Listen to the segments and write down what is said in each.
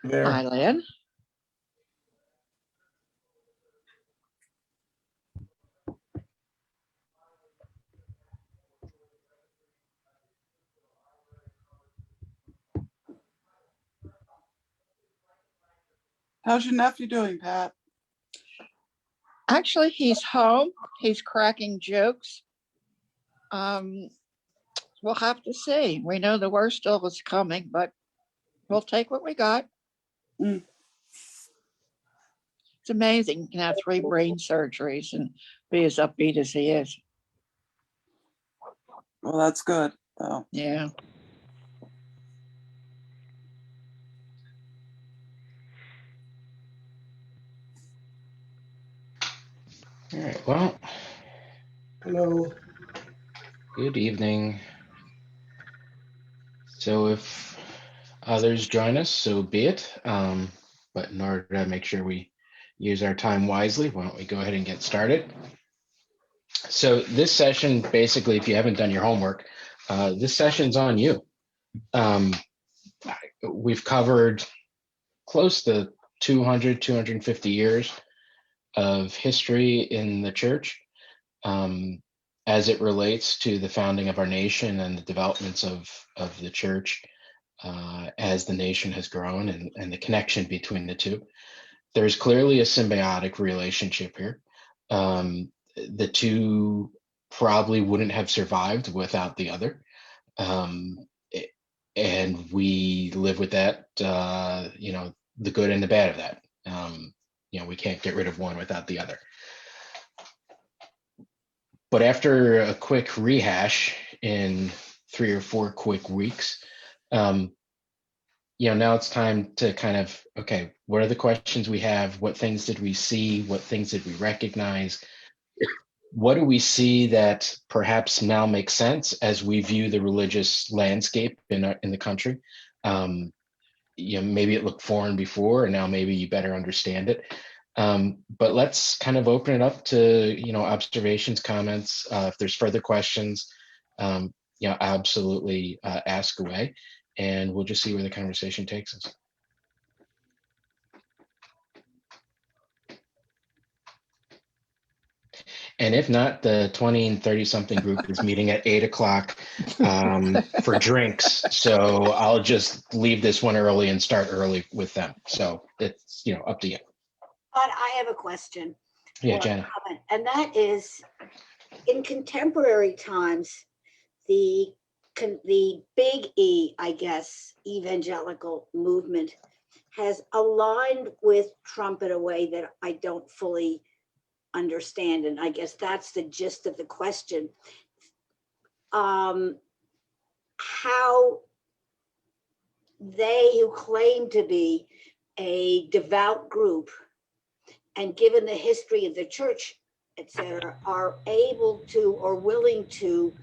There. Hi, Lynn. How's your nephew doing, Pat? Actually, he's home. He's cracking jokes. We'll have to see. We know the worst still is coming, but we'll take what we got. Mm. It's amazing. You can have 3 brain surgeries and be as upbeat as he is. Well, that's good, though. Yeah. All right, well, Hello. good evening. So if others join us, so be it. But in order to make sure we use our time wisely, why don't we go ahead and get started? So this session, basically, if you haven't done your homework, this session's on you. We've covered close to 200, 250 years of history in the church as it relates to the founding of our nation and the developments of the church as the nation has grown and the connection between the two. There's clearly a symbiotic relationship here. The two probably wouldn't have survived without the other. And we live with that, the good and the bad of that. We can't get rid of one without the other. But after a quick rehash in 3 or 4 quick weeks, now it's time to kind of, okay, what are the questions we have? What things did we see? What things did we recognize? What do we see that perhaps now makes sense as we view the religious landscape in the country? Maybe it looked foreign before, and now maybe you better understand it. But let's kind of open it up to, observations, comments. If there's further questions, absolutely ask away, and we'll just see where the conversation takes us. And if not, the 20 and 30 something group is meeting at 8 o'clock for drinks. So I'll just leave this one early and start early with them. So it's, up to you. But I have a question. Yeah, Jenna. And that is, in contemporary times, the big E, I guess, evangelical movement has aligned with Trump in a way that I don't fully understand. And I guess that's the gist of the question. How they who claim to be a devout group, and given the history of the church, etc., are able to or willing to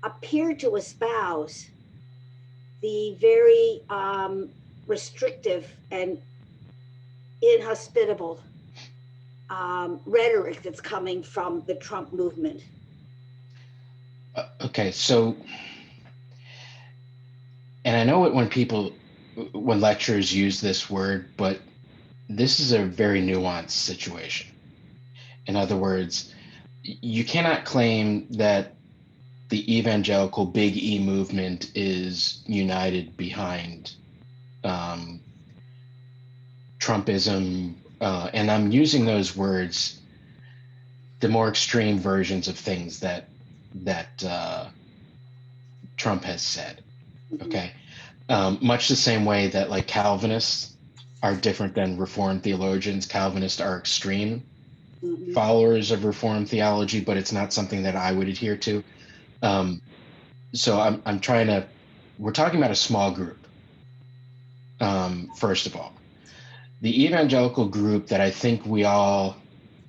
appear to espouse the very restrictive and inhospitable rhetoric that's coming from the Trump movement. Okay, so, and I know it when lecturers use this word, but this is a very nuanced situation. In other words, you cannot claim that the evangelical big E movement is united behind Trumpism, and I'm using those words, the more extreme versions of things that Trump has said. Okay, much the same way that like Calvinists are different than Reformed theologians. Calvinists are extreme followers of Reformed theology, but it's not something that I would adhere to. So we're talking about a small group. First of all, the evangelical group that I think we all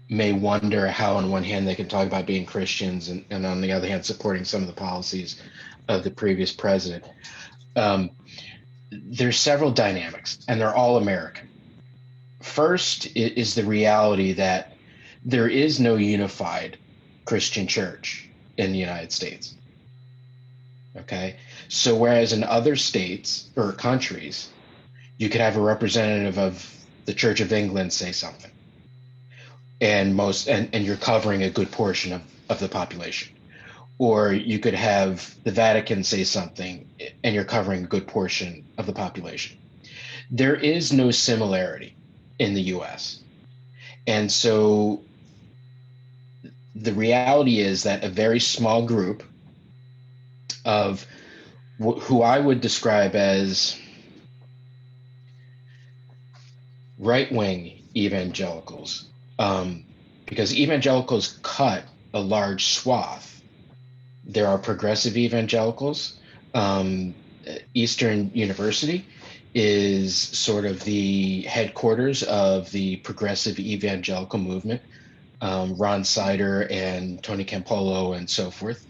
may wonder how on one hand they can talk about being Christians and on the other hand supporting some of the policies of the previous president. There's several dynamics, and they're all American. First is the reality that there is no unified Christian church in the United States. Okay, so whereas in other states or countries, You could have a representative of the Church of England say something, and you're covering a good portion of the population. Or you could have the Vatican say something and you're covering a good portion of the population. There is no similarity in the US. And so the reality is that a very small group of who I would describe as right-wing evangelicals, because evangelicals cut a large swath. There are progressive evangelicals. Eastern University is sort of the headquarters of the progressive evangelical movement. Ron Sider and Tony Campolo and so forth.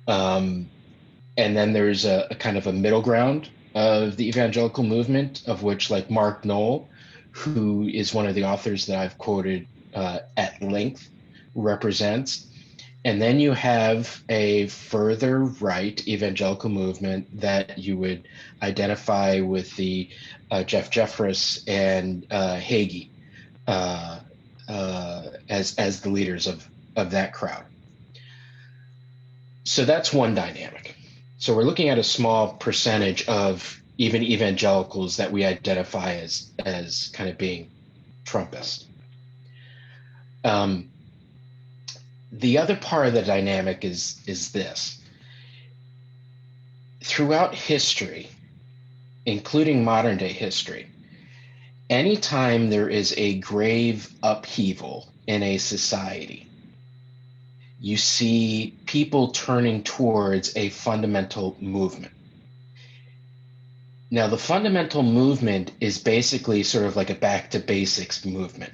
And then there's a kind of a middle ground of the evangelical movement, of which like Mark Knoll, who is one of the authors that I've quoted at length, represents. And then you have a further right evangelical movement that you would identify with the Jeff Jeffress and Hagee as the leaders of that crowd. So that's one dynamic. So we're looking at a small percentage of even evangelicals that we identify as kind of being Trumpist. The other part of the dynamic is this. Throughout history, including modern day history, anytime there is a grave upheaval in a society, you see people turning towards a fundamental movement. Now, the fundamental movement is basically sort of like a back to basics movement.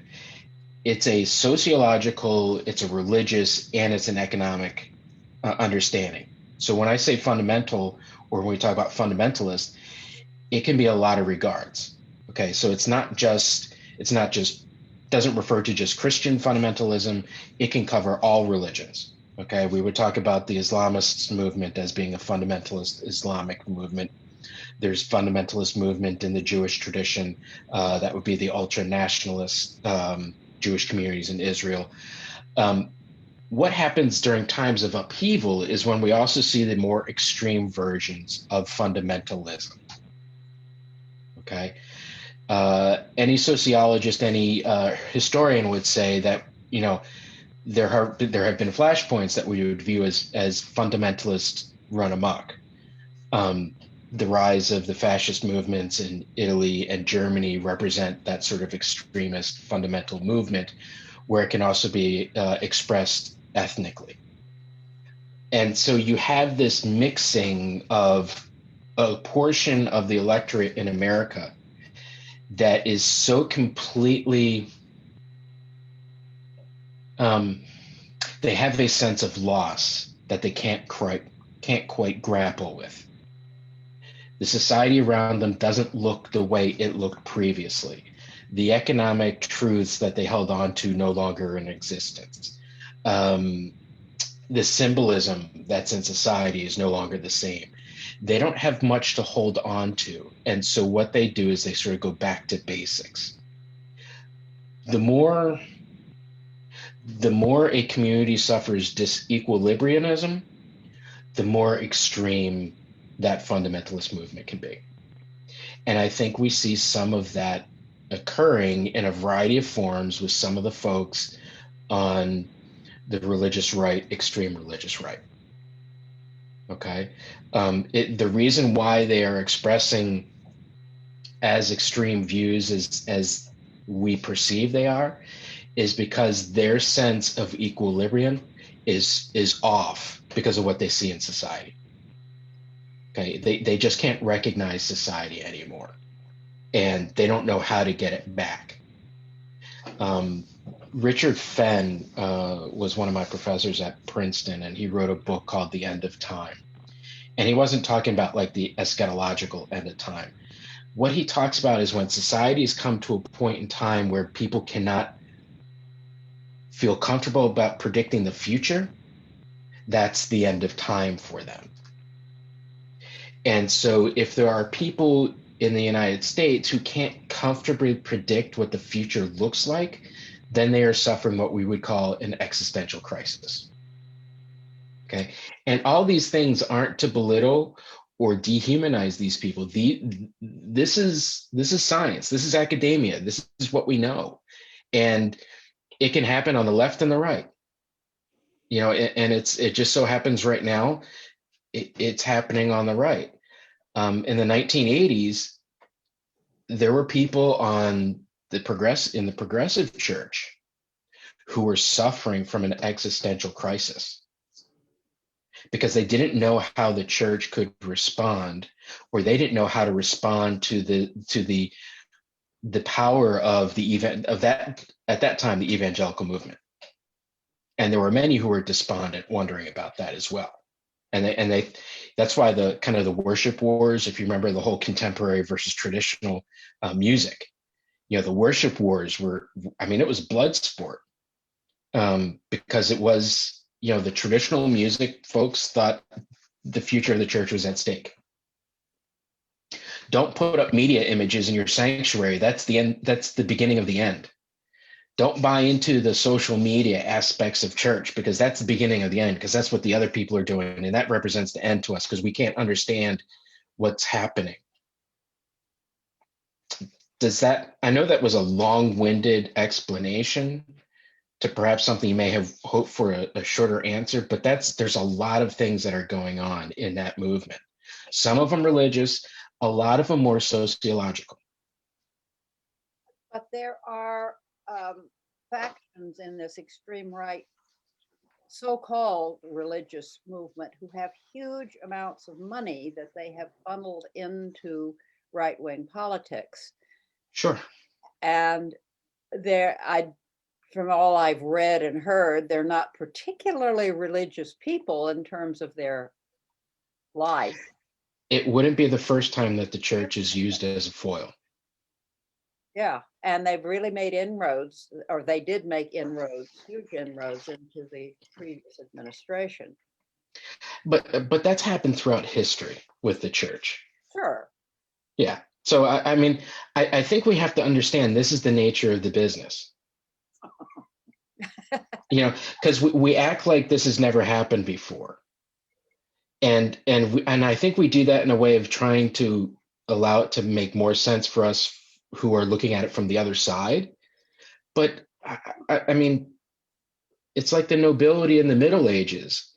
It's a sociological, it's a religious, and it's an economic understanding. So when I say fundamental, or when we talk about fundamentalist, it can be a lot of regards. Okay, so it's not just doesn't refer to just Christian fundamentalism. It can cover all religions. Okay, we would talk about the Islamist movement as being a fundamentalist Islamic movement. There's fundamentalist movement in the Jewish tradition. That would be the ultra nationalist Jewish communities in Israel. What happens during times of upheaval is when we also see the more extreme versions of fundamentalism. Okay, any sociologist, any historian would say that there have been flashpoints that we would view as fundamentalist run amok. The rise of the fascist movements in Italy and Germany represent that sort of extremist fundamental movement, where it can also be expressed ethnically. And so you have this mixing of a portion of the electorate in America that is so completely, they have a sense of loss that they can't quite grapple with. The society around them doesn't look the way it looked previously. The economic truths that they held on to no longer are in existence. The symbolism that's in society is no longer the same. They don't have much to hold on to. And so what they do is they sort of go back to basics. The more a community suffers disequilibrianism, the more extreme that fundamentalist movement can be. And I think we see some of that occurring in a variety of forms with some of the folks on the religious right, extreme religious right. Okay. The reason why they are expressing as extreme views as we perceive they are is because their sense of equilibrium is off because of what they see in society. Okay, they just can't recognize society anymore, and they don't know how to get it back. Richard Fenn was one of my professors at Princeton, and he wrote a book called The End of Time. And he wasn't talking about like the eschatological end of time. What he talks about is when societies come to a point in time where people cannot feel comfortable about predicting the future, that's the end of time for them. And so if there are people in the United States who can't comfortably predict what the future looks like, then they are suffering what we would call an existential crisis. Okay. And all these things aren't to belittle or dehumanize these people. This is science. This is academia. This is what we know. And it can happen on the left and the right. You know, and it just so happens right now, it's happening on the right. In the 1980s, there were people in the progressive church who were suffering from an existential crisis because they didn't know how the church could respond, or they didn't know how to respond to the power of that at that time, the evangelical movement. And there were many who were despondent, wondering about that as well. And that's why the kind of the worship wars, if you remember the whole contemporary versus traditional music, you know, the worship wars were, I mean, it was blood sport, because it was, you know, the traditional music folks thought the future of the church was at stake. Don't put up media images in your sanctuary. That's the end. That's the beginning of the end. Don't buy into the social media aspects of church, because that's the beginning of the end, because that's what the other people are doing. And that represents the end to us because we can't understand what's happening. I know that was a long-winded explanation to perhaps something you may have hoped for a shorter answer, but there's a lot of things that are going on in that movement. Some of them religious, a lot of them more sociological. But there are factions in this extreme right, so-called religious movement, who have huge amounts of money that they have funneled into right-wing politics. Sure. And from all I've read and heard, they're not particularly religious people in terms of their life. It wouldn't be the first time that the church is used as a foil. Yeah, and they've really made inroads, or they did make inroads, huge inroads into the previous administration. But that's happened throughout history with the church. Sure. Yeah. So I mean, I think we have to understand this is the nature of the business. You know, because we act like this has never happened before, and I think we do that in a way of trying to allow it to make more sense for us who are looking at it from the other side. But I mean, it's like the nobility in the Middle Ages.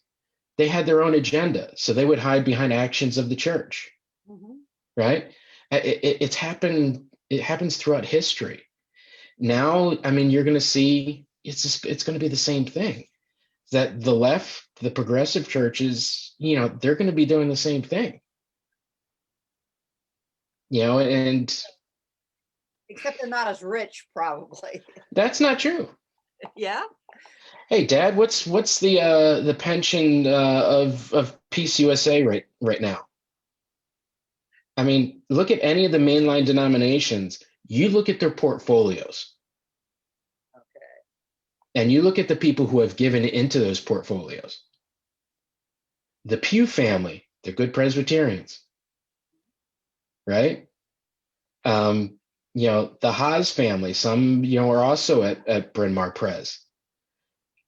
They had their own agenda, so they would hide behind actions of the church. Mm-hmm. Right? It's happened. It happens throughout history. Now, I mean, you're going to see it's going to be the same thing. That the left, the progressive churches, you know, they're going to be doing the same thing. You know, and Except they're not as rich, probably. that's not true. Yeah. Hey, Dad, what's the pension of Peace USA right now? I mean, look at any of the mainline denominations. You look at their portfolios. Okay. And you look at the people who have given into those portfolios. The Pew family, they're good Presbyterians, right? You know, the Haas family, some, you know, are also at Bryn Mawr Pres.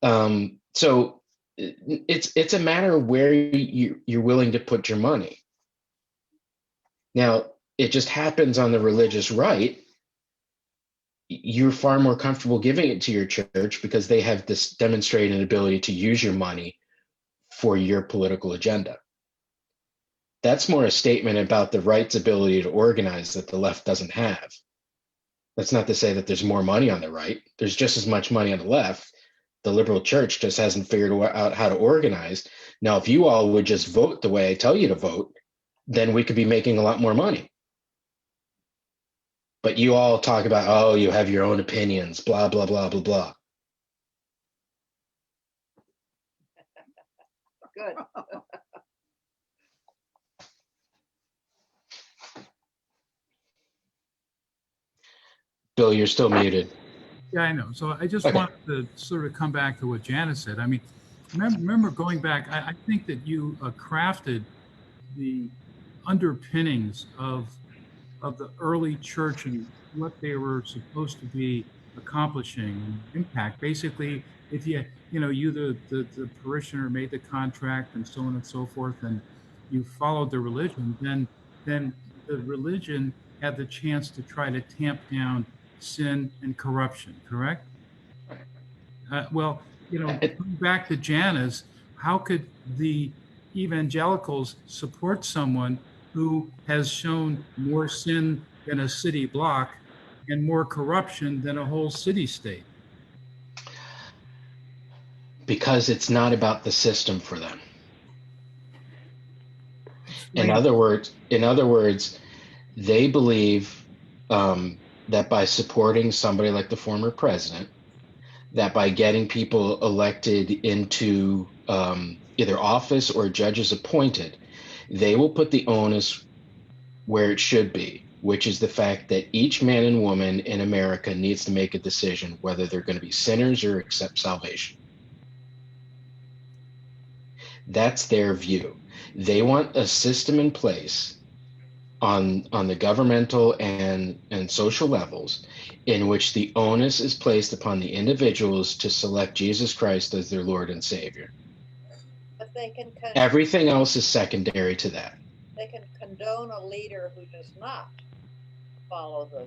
So it's a matter of where you're willing to put your money. Now, it just happens on the religious right. You're far more comfortable giving it to your church because they have this demonstrated ability to use your money for your political agenda. That's more a statement about the right's ability to organize that the left doesn't have. That's not to say that there's more money on the right. There's just as much money on the left. The liberal church just hasn't figured out how to organize. Now, if you all would just vote the way I tell you to vote, then we could be making a lot more money. But you all talk about, oh, you have your own opinions, blah, blah, blah, blah, blah. Good. Bill, you're still muted. Yeah, I know. So I just Okay. wanted to sort of come back to what Janice said. I mean, remember going back, I think that you crafted the underpinnings of of the early church and what they were supposed to be accomplishing, impact. Basically, if you the parishioner made the contract and so on and so forth, and you followed the religion, then the religion had the chance to try to tamp down sin and corruption, correct? Well, going back to Janus, how could the evangelicals support someone who has shown more sin than a city block and more corruption than a whole city state? Because it's not about the system for them. In Explain. other words, they believe that by supporting somebody like the former president, that by getting people elected into either office or judges appointed, they will put the onus where it should be, which is the fact that each man and woman in America needs to make a decision whether they're going to be sinners or accept salvation. That's their view. They want a system in place on the governmental and social levels in which the onus is placed upon the individuals to select Jesus Christ as their Lord and Savior. But they can Everything else is secondary to that. they can condone a leader who does not follow the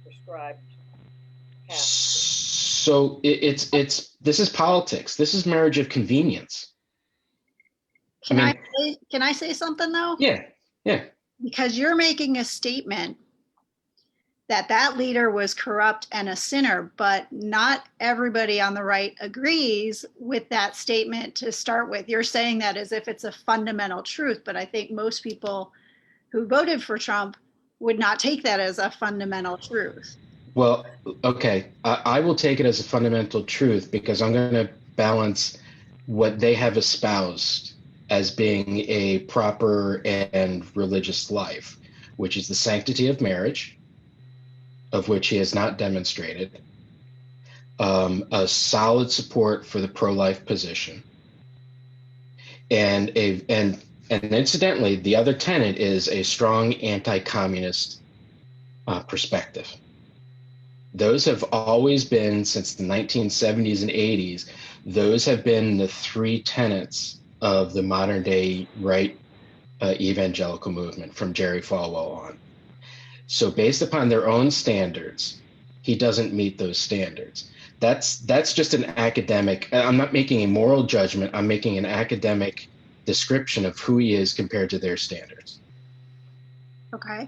prescribed path. So it's this is politics. This is marriage of convenience. Can I say something though? Yeah. Because you're making a statement that leader was corrupt and a sinner, but not everybody on the right agrees with that statement to start with. You're saying that as if it's a fundamental truth, but I think most people who voted for Trump would not take that as a fundamental truth. Well, okay, I will take it as a fundamental truth because I'm going to balance what they have espoused as being a proper and religious life, which is the sanctity of marriage, of which he has not demonstrated, a solid support for the pro-life position, and incidentally, the other tenet is a strong anti-communist perspective. Those have always been, since the 1970s and 80s, those have been the three tenets of the modern day right evangelical movement from Jerry Falwell on. So based upon their own standards, he doesn't meet those standards. That's just an academic, I'm not making a moral judgment, I'm making an academic description of who he is compared to their standards. Okay.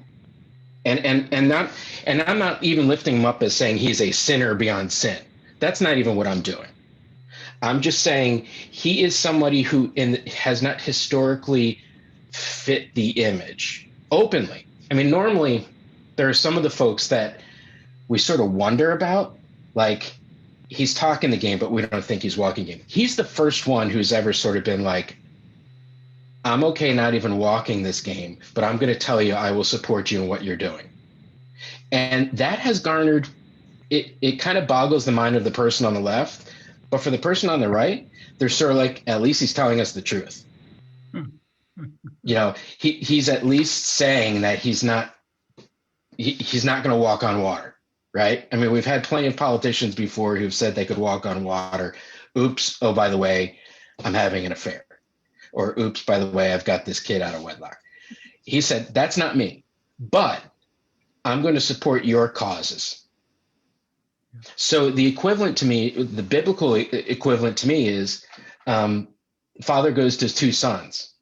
And I'm not even lifting him up as saying he's a sinner beyond sin. That's not even what I'm doing. I'm just saying he is somebody who has not historically fit the image openly. I mean, normally there are some of the folks that we sort of wonder about, like he's talking the game, but we don't think he's walking the game. He's the first one who's ever sort of been like, I'm okay not even walking this game, but I'm going to tell you I will support you in what you're doing. And that has garnered, it kind of boggles the mind of the person on the left, but for the person on the right, they're sort of like, at least he's telling us the truth. He's at least saying that he's not going to walk on water, right? I mean, we've had plenty of politicians before who've said they could walk on water. Oops, oh, by the way, I'm having an affair. Or oops, by the way, I've got this kid out of wedlock. He said, that's not me, but I'm going to support your causes. So the equivalent to me, the biblical equivalent to me is father goes to his two sons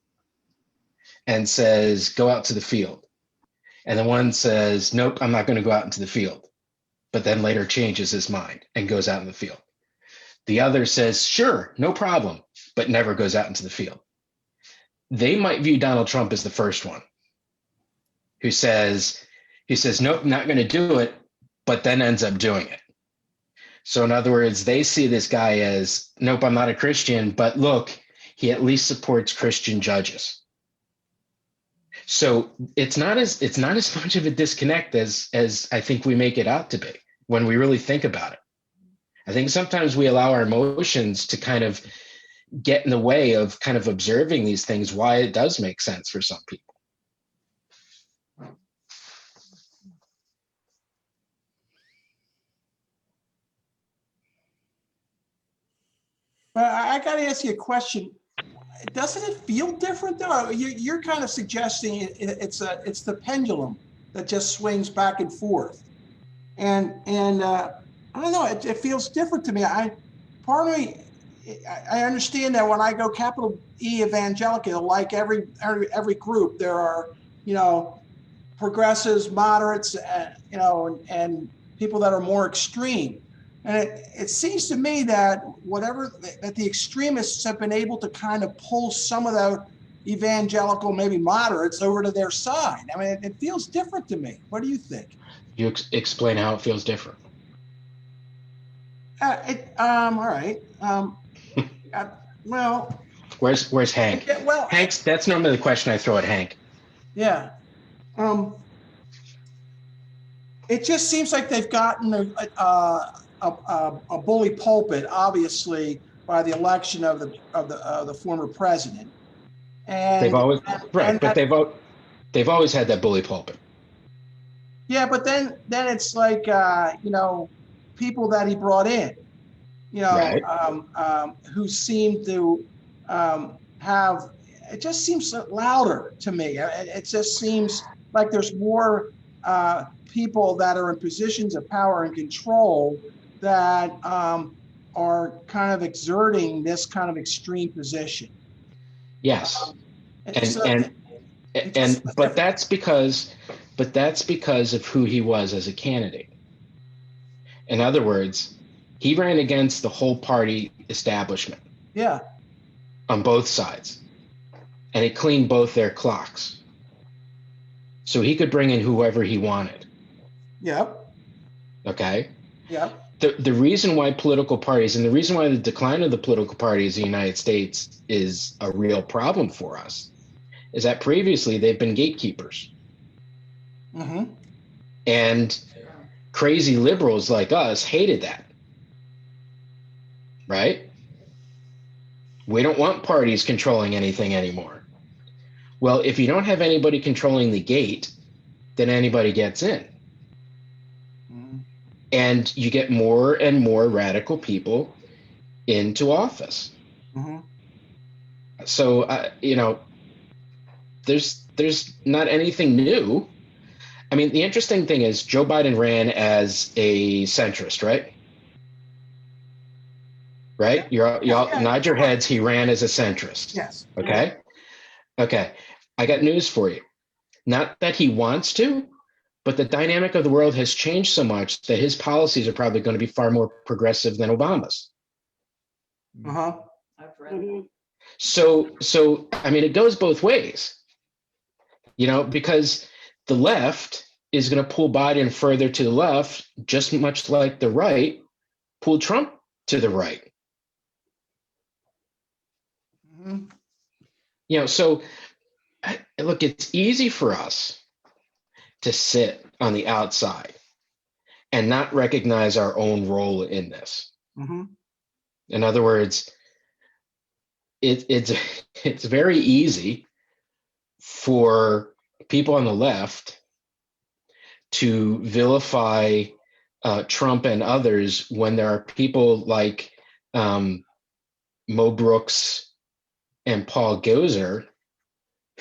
and says, go out to the field. And the one says, nope, I'm not going to go out into the field, but then later changes his mind and goes out in the field. The other says, sure, no problem, but never goes out into the field. They might view Donald Trump as the first one who says, nope, not going to do it, but then ends up doing it. So in other words, they see this guy as, nope, I'm not a Christian, but look, he at least supports Christian judges. So it's not as much of a disconnect as I think we make it out to be when we really think about it. I think sometimes we allow our emotions to kind of get in the way of kind of observing these things, why it does make sense for some people. I gotta ask you a question. Doesn't it feel different though? You're kind of suggesting it's the pendulum that just swings back and forth. And I don't know, it feels different to me. Part of me, I understand that when I go capital E evangelical, like every group, there are, progressives, moderates, and people that are more extreme. And it seems to me that that the extremists have been able to kind of pull some of the evangelical, maybe moderates, over to their side. I mean, it feels different to me. What do you think? You explain how it feels different. All right. Well, Where's Hank? well, That's normally the question I throw at Hank. yeah. It just seems like they've gotten a bully pulpit, obviously, by the election of the former president. And They've always but and they've always had that bully pulpit. yeah, but then it's like people that he brought in, Right. who seem to have. It just seems louder to me. It just seems like there's more people that are in positions of power and control that are kind of exerting this kind of extreme position. Yes. So But that's because of who he was as a candidate. In other words, he ran against the whole party establishment. Yeah. On both sides. And it cleaned both their clocks. So he could bring in whoever he wanted. Yep. Okay? Yep. The reason why political parties, and the reason why the decline of the political parties in the United States is a real problem for us, is that previously they've been gatekeepers. Mm-hmm. And crazy liberals like us hated that. Right? We don't want parties controlling anything anymore. Well, if you don't have anybody controlling the gate, then anybody gets in. Mm-hmm. And you get more and more radical people into office. Mm-hmm. So, there's not anything new. I mean, the interesting thing is Joe Biden ran as a centrist, right? Right? Y'all nod your heads. He ran as a centrist. Yes. Okay. Okay. I got news for you. Not that he wants to, but the dynamic of the world has changed so much that his policies are probably going to be far more progressive than Obama's. Uh-huh. Mhm. So I mean, it goes both ways, because the left is going to pull Biden further to the left, just much like the right pulled Trump to the right. Mm-hmm. So look, it's easy for us to sit on the outside and not recognize our own role in this. Mm-hmm. In other words, it's very easy for people on the left to vilify Trump and others when there are people like Mo Brooks and Paul Gosar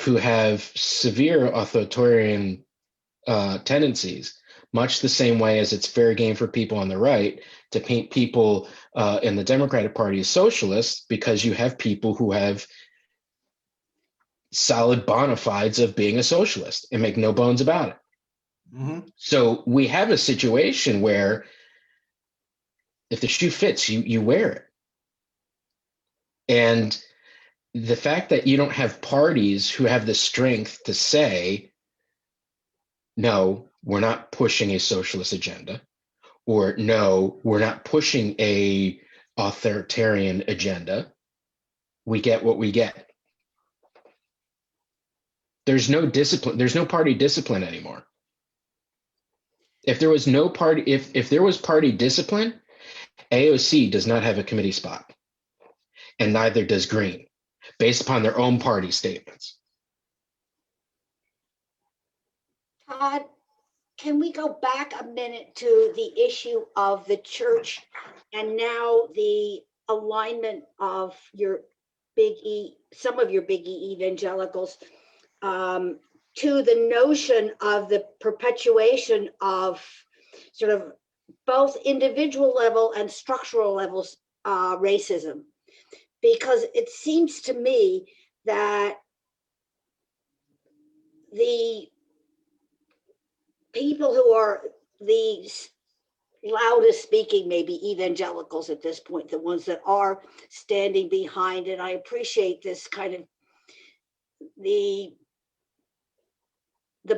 who have severe authoritarian tendencies, much the same way as it's fair game for people on the right to paint people in the Democratic Party as socialists, because you have people who have solid bona fides of being a socialist and make no bones about it. Mm-hmm. So we have a situation where if the shoe fits, you wear it. And the fact that you don't have parties who have the strength to say, no, we're not pushing a socialist agenda, or no, we're not pushing a authoritarian agenda, we get what we get. There's no discipline. There's no party discipline anymore. If there was no party, if there was party discipline, AOC does not have a committee spot, and neither does Green, based upon their own party statements. Todd, can we go back a minute to the issue of the church and now the alignment of your big E, some of your big E evangelicals, to the notion of the perpetuation of sort of both individual level and structural levels racism. Because it seems to me that the people who are the loudest speaking, maybe evangelicals at this point, the ones that are standing behind it. I appreciate this kind of the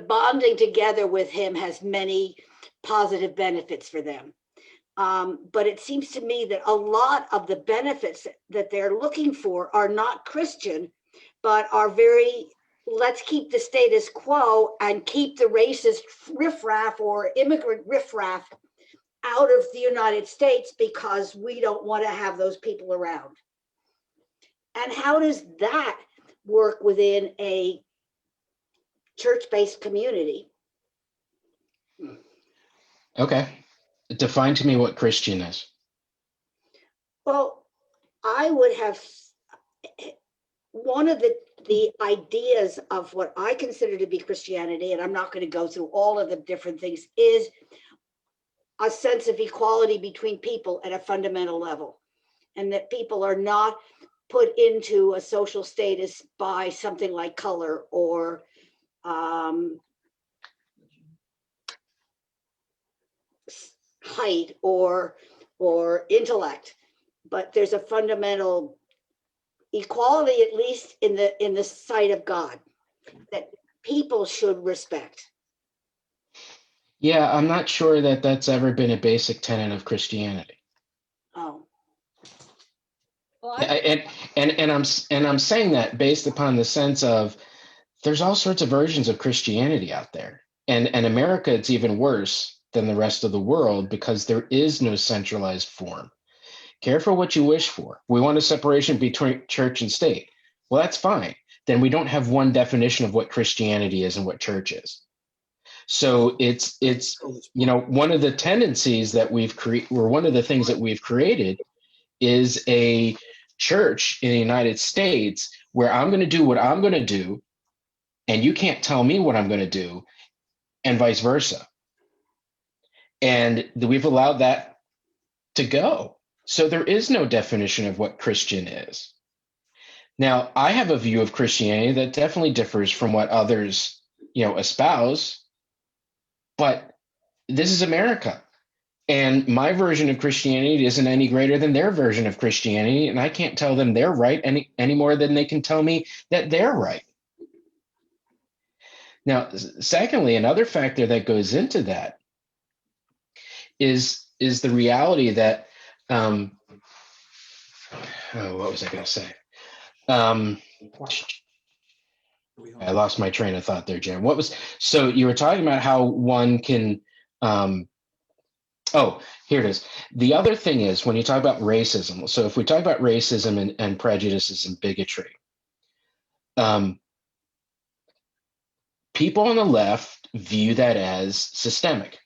bonding together with him has many positive benefits for them. But it seems to me that a lot of the benefits that they're looking for are not Christian, but are very, let's keep the status quo and keep the racist riffraff or immigrant riffraff out of the United States because we don't want to have those people around. And how does that work within a church-based community? Okay. Define to me what Christian is. Well, I would have one of the ideas of what I consider to be Christianity, and I'm not going to go through all of the different things, is a sense of equality between people at a fundamental level, and that people are not put into a social status by something like color or height or intellect, but there's a fundamental equality, at least in the sight of God, that people should respect. Yeah, I'm not sure that that's ever been a basic tenet of Christianity. Oh, Well, And I'm saying that based upon the sense of there's all sorts of versions of Christianity out there. And America, it's even worse than the rest of the world because there is no centralized form. Care for what you wish for. We want a separation between church and state. Well, that's fine. Then we don't have one definition of what Christianity is and what church is. So it's one of the tendencies that we've created, or one of the things that we've created is a church in the United States where I'm going to do what I'm going to do, and you can't tell me what I'm going to do, and vice versa. And we've allowed that to go. So there is no definition of what Christian is. Now, I have a view of Christianity that definitely differs from what others, espouse, but this is America. And my version of Christianity isn't any greater than their version of Christianity, and I can't tell them they're right any more than they can tell me that they're right. Now, secondly, another factor that goes into that is the reality that what was I going to say? I lost my train of thought there, Jim. So you were talking about how one can here it is. The other thing is when you talk about racism. So if we talk about racism and prejudices and bigotry, people on the left view that as systemic.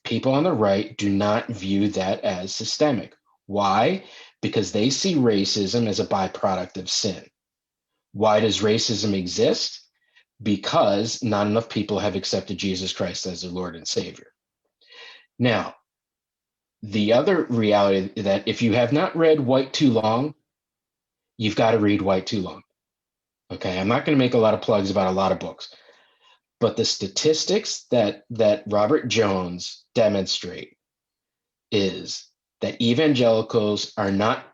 People on the right do not view that as systemic. Why? Because they see racism as a byproduct of sin. Why does racism exist? Because not enough people have accepted Jesus Christ as their Lord and Savior. Now, the other reality that if you have not read White Too Long, you've got to read White Too Long. Okay, I'm not going to make a lot of plugs about a lot of books, but the statistics that Robert Jones demonstrate is that evangelicals are not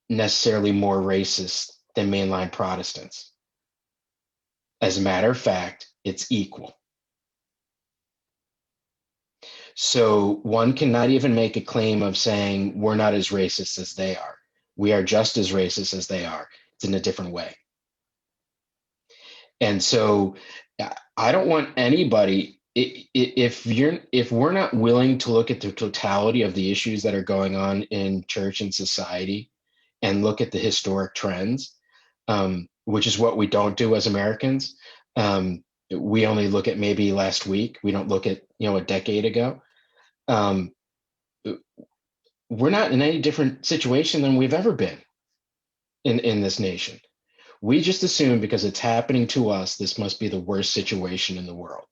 necessarily more racist than mainline Protestants. As a matter of fact, it's equal. So one cannot even make a claim of saying we're not as racist as they are. We are just as racist as they are. It's in a different way. And so I don't want anybody, if we're not willing to look at the totality of the issues that are going on in church and society and look at the historic trends, which is what we don't do as Americans. We only look at maybe last week. We don't look at, a decade ago. we're not in any different situation than we've ever been in this nation. We just assume because it's happening to us, this must be the worst situation in the world.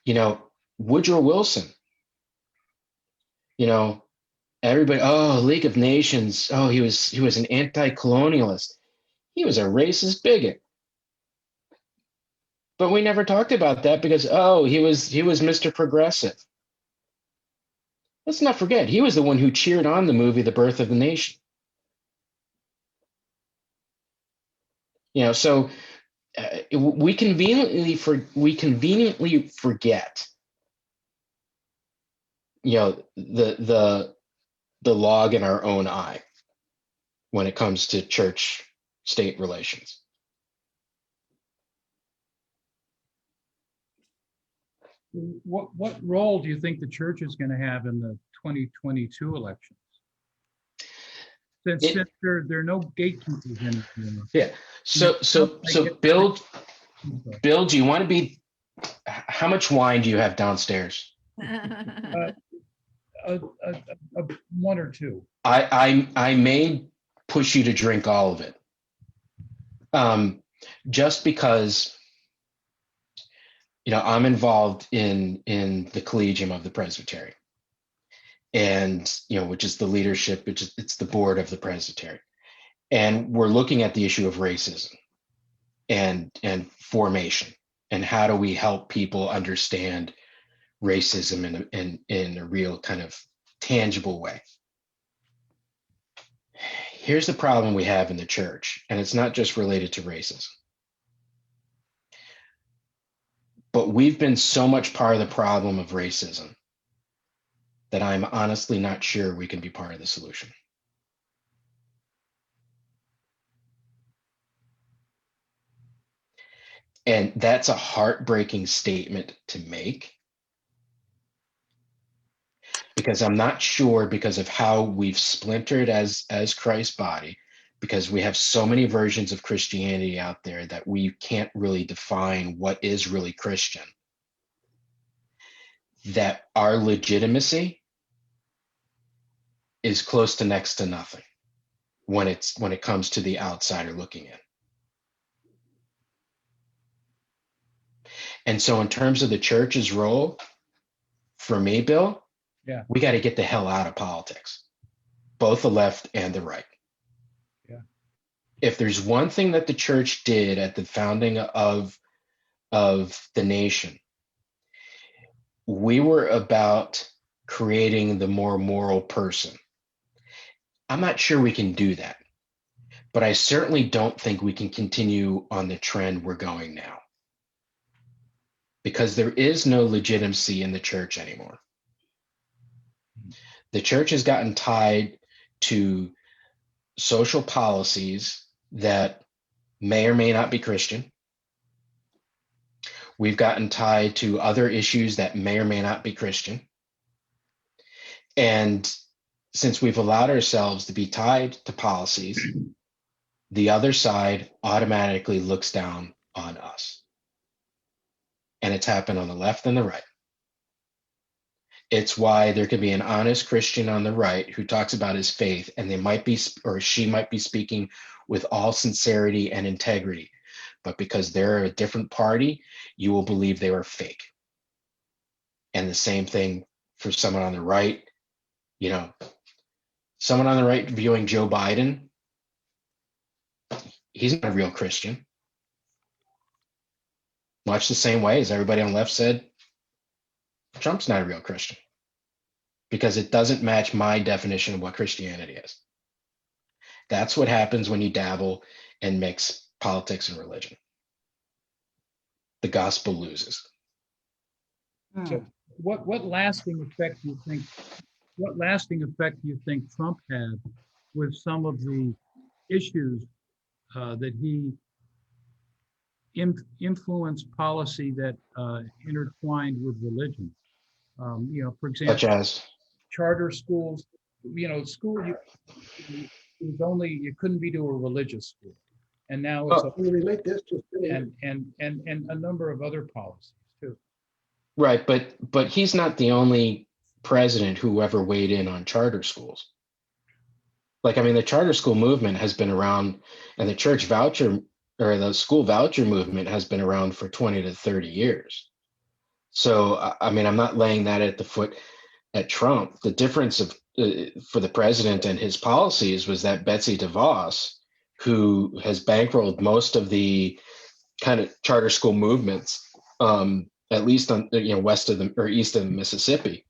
You know, Woodrow Wilson, you know, everybody, oh, League of Nations, oh, he was an anti-colonialist. He was a racist bigot. But we never talked about that because, oh, he was Mr. Progressive. Let's not forget, he was the one who cheered on the movie The Birth of the Nation. You know, so we conveniently forget, you know, the log in our own eye when it comes to church-state relations. What role do you think the church is going to have in the 2022 elections? Since there are no gatekeepers anymore. Yeah. So Bill, do you want to be? How much wine do you have downstairs? One or two. I may push you to drink all of it, just because, you know, I'm involved in the Collegium of the Presbytery, and you know, which is the leadership, it's the board of the Presbytery, and we're looking at the issue of racism and formation, and how do we help people understand racism in a real kind of tangible way. Here's the problem we have in the church, and it's not just related to racism, but we've been so much part of the problem of racism that I'm honestly not sure we can be part of the solution. And that's a heartbreaking statement to make, because I'm not sure, because of how we've splintered as Christ's body, because we have so many versions of Christianity out there that we can't really define what is really Christian, that our legitimacy is close to next to nothing when it comes to the outsider looking in. And so in terms of the church's role, for me, Bill, Yeah. we got to get the hell out of politics, both the left and the right. Yeah. If there's one thing that the church did at the founding of the nation, we were about creating the more moral person. I'm not sure we can do that, but I certainly don't think we can continue on the trend we're going now, because there is no legitimacy in the church anymore. The church has gotten tied to social policies that may or may not be Christian. We've gotten tied to other issues that may or may not be Christian. And since we've allowed ourselves to be tied to policies, the other side automatically looks down on us. And it's happened on the left and the right. It's why there could be an honest Christian on the right who talks about his faith, and they might be, or she might be speaking with all sincerity and integrity. But because they're a different party, you will believe they were fake. And the same thing for someone on the right. You know, someone on the right viewing Joe Biden, he's not a real Christian. Much the same way as everybody on the left said, Trump's not a real Christian, because it doesn't match my definition of what Christianity is. That's what happens when you dabble and mix politics and religion. The gospel loses. So what lasting effect do you think? What lasting effect do you think Trump had with some of the issues that he influenced policy that intertwined with religion? You know, for example, Such as? charter schools. You know, it was only, you couldn't be to a religious school, and now it's and a number of other policies too. Right, but he's not the only president who ever weighed in on charter schools. Like, I mean, the charter school movement has been around, and the church voucher or the school voucher movement has been around for 20 to 30 years. So, I mean, I'm not laying that at the foot at Trump. The difference of for the president and his policies was that Betsy DeVos, who has bankrolled most of the kind of charter school movements, at least on west of the or east of the Mississippi,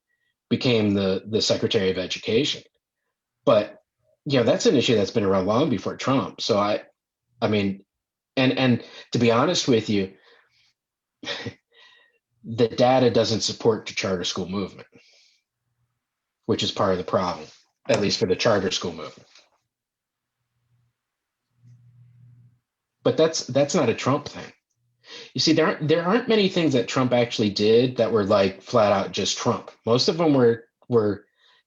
became the Secretary of Education. But that's an issue that's been around long before Trump. So I mean, and to be honest with you, the data doesn't support the charter school movement, which is part of the problem, at least for the charter school movement. But that's not a Trump thing. You see, there aren't many things that Trump actually did that were like flat out just Trump. Most of them were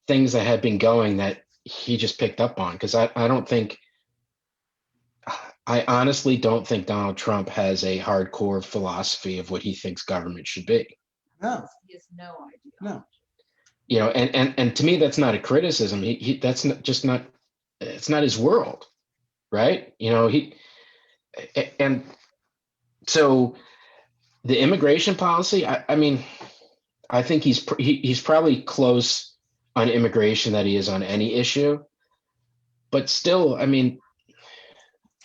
things that had been going that he just picked up on. Because I honestly don't think Donald Trump has a hardcore philosophy of what he thinks government should be. No, He has no idea. no. And to me, that's not a criticism. That's not it's not his world, right? And so the immigration policy, I mean, I think he's probably close on immigration that he is on any issue, but still, I mean,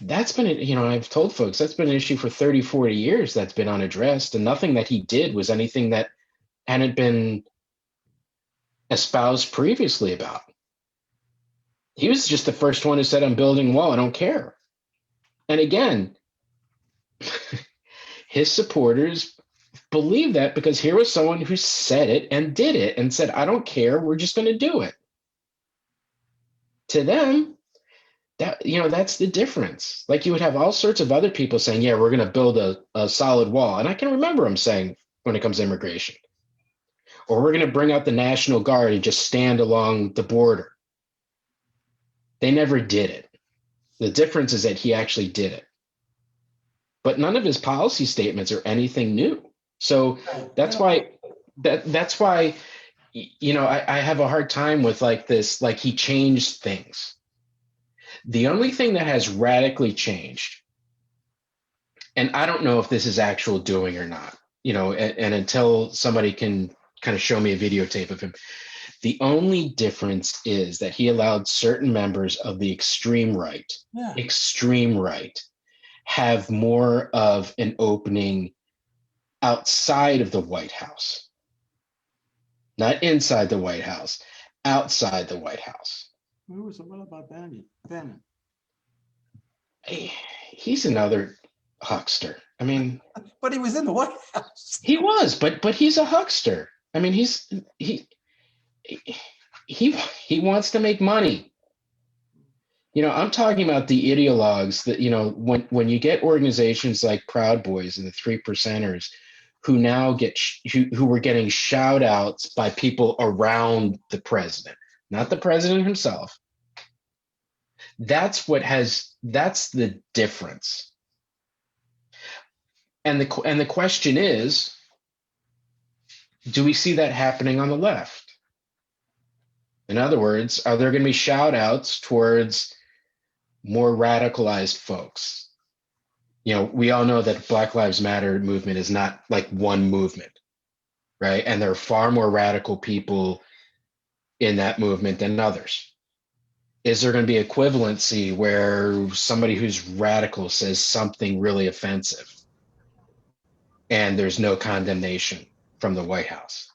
that's been, I've told folks that's been an issue for 30, 40 years that's been unaddressed, and nothing that he did was anything that hadn't been espoused previously about. He was just the first one who said, I'm building a wall, I don't care. And again, his supporters believe that because here was someone who said it and did it and said, I don't care, we're just going to do it. To them, that's the difference. Like, you would have all sorts of other people saying, yeah, we're going to build a solid wall. And I can remember them saying, when it comes to immigration, or we're going to bring out the National Guard and just stand along the border. They never did it. The difference is that he actually did it. But none of his policy statements are anything new. So that's why I have a hard time with like this, like he changed things. The only thing that has radically changed, and I don't know if this is actual doing or not, and until somebody can kind of show me a videotape of him, the only difference is that he allowed certain members of the extreme right, have more of an opening outside of the White House. Not inside the White House, outside the White House. What about Bannon? He's another huckster. I mean, But he was in the White House. he was, but he's a huckster. I mean, he wants to make money. I'm talking about the ideologues that, when you get organizations like Proud Boys and the 3%ers who now who were getting shout outs by people around the president, not the president himself. That's the difference. And the question is, do we see that happening on the left? In other words, are there going to be shout outs towards more radicalized folks? We all know that Black Lives Matter movement is not like one movement, right? And there are far more radical people in that movement than others. Is there going to be equivalency where somebody who's radical says something really offensive and there's no condemnation from the White House?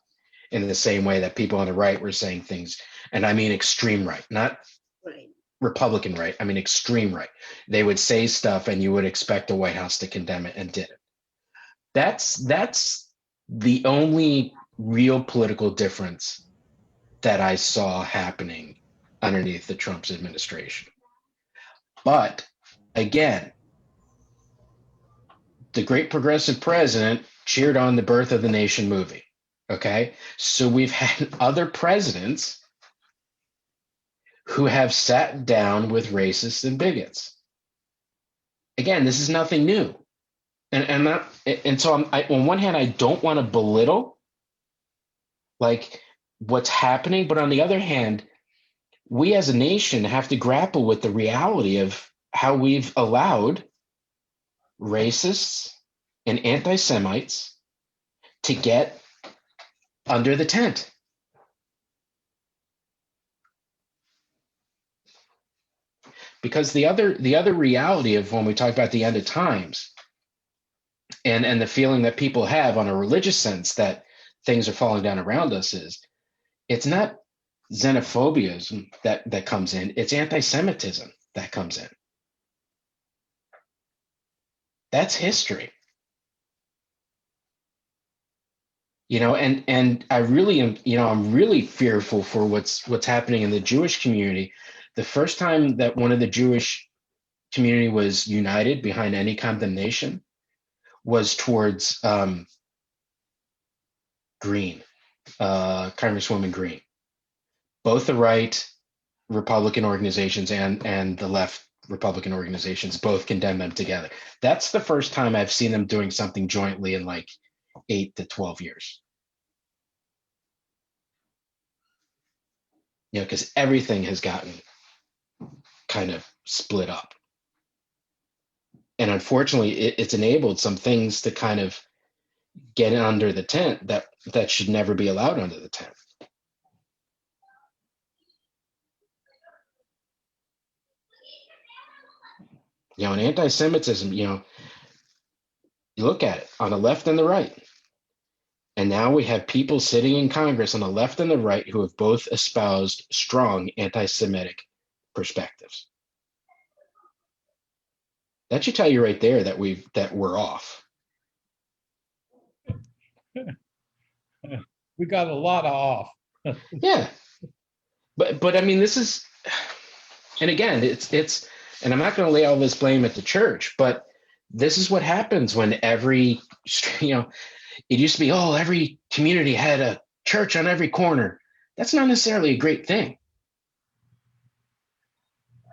In the same way that people on the right were saying things, and I mean extreme right, not Right. Republican right, I mean extreme right. They would say stuff and you would expect the White House to condemn it and did it. That's the only real political difference that I saw happening underneath the Trump's administration. But again, the great progressive president cheered on the Birth of the Nation movie. Okay, so we've had other presidents who have sat down with racists and bigots. Again, this is nothing new, and so on one hand, I don't want to belittle like what's happening. But on the other hand, we as a nation have to grapple with the reality of how we've allowed racists and anti-Semites to get under the tent. Because the other reality of when we talk about the end of times and the feeling that people have on a religious sense that things are falling down around us is it's not xenophobia that comes in, it's anti-Semitism that comes in. That's history. You know, and I really am, you know, I'm really fearful for what's happening in the Jewish community. The first time that one of the Jewish community was united behind any condemnation was towards Green, Congresswoman Green. Both the right Republican organizations and the left Republican organizations both condemned them together. That's the first time I've seen them doing something jointly in like 8 to 12 years. You know, because everything has gotten kind of split up. And unfortunately, it's enabled some things to kind of get under the tent that should never be allowed under the tent. You know, and anti-Semitism, you know, you look at it on the left and the right. And now we have people sitting in Congress on the left and the right who have both espoused strong anti-Semitic perspectives. That should tell you right there that we're off. We got a lot of off. Yeah. But I mean, this is, and again, it's, and I'm not going to lay all this blame at the church, but this is what happens when every, you know, it used to be, oh, every community had a church on every corner. That's not necessarily a great thing.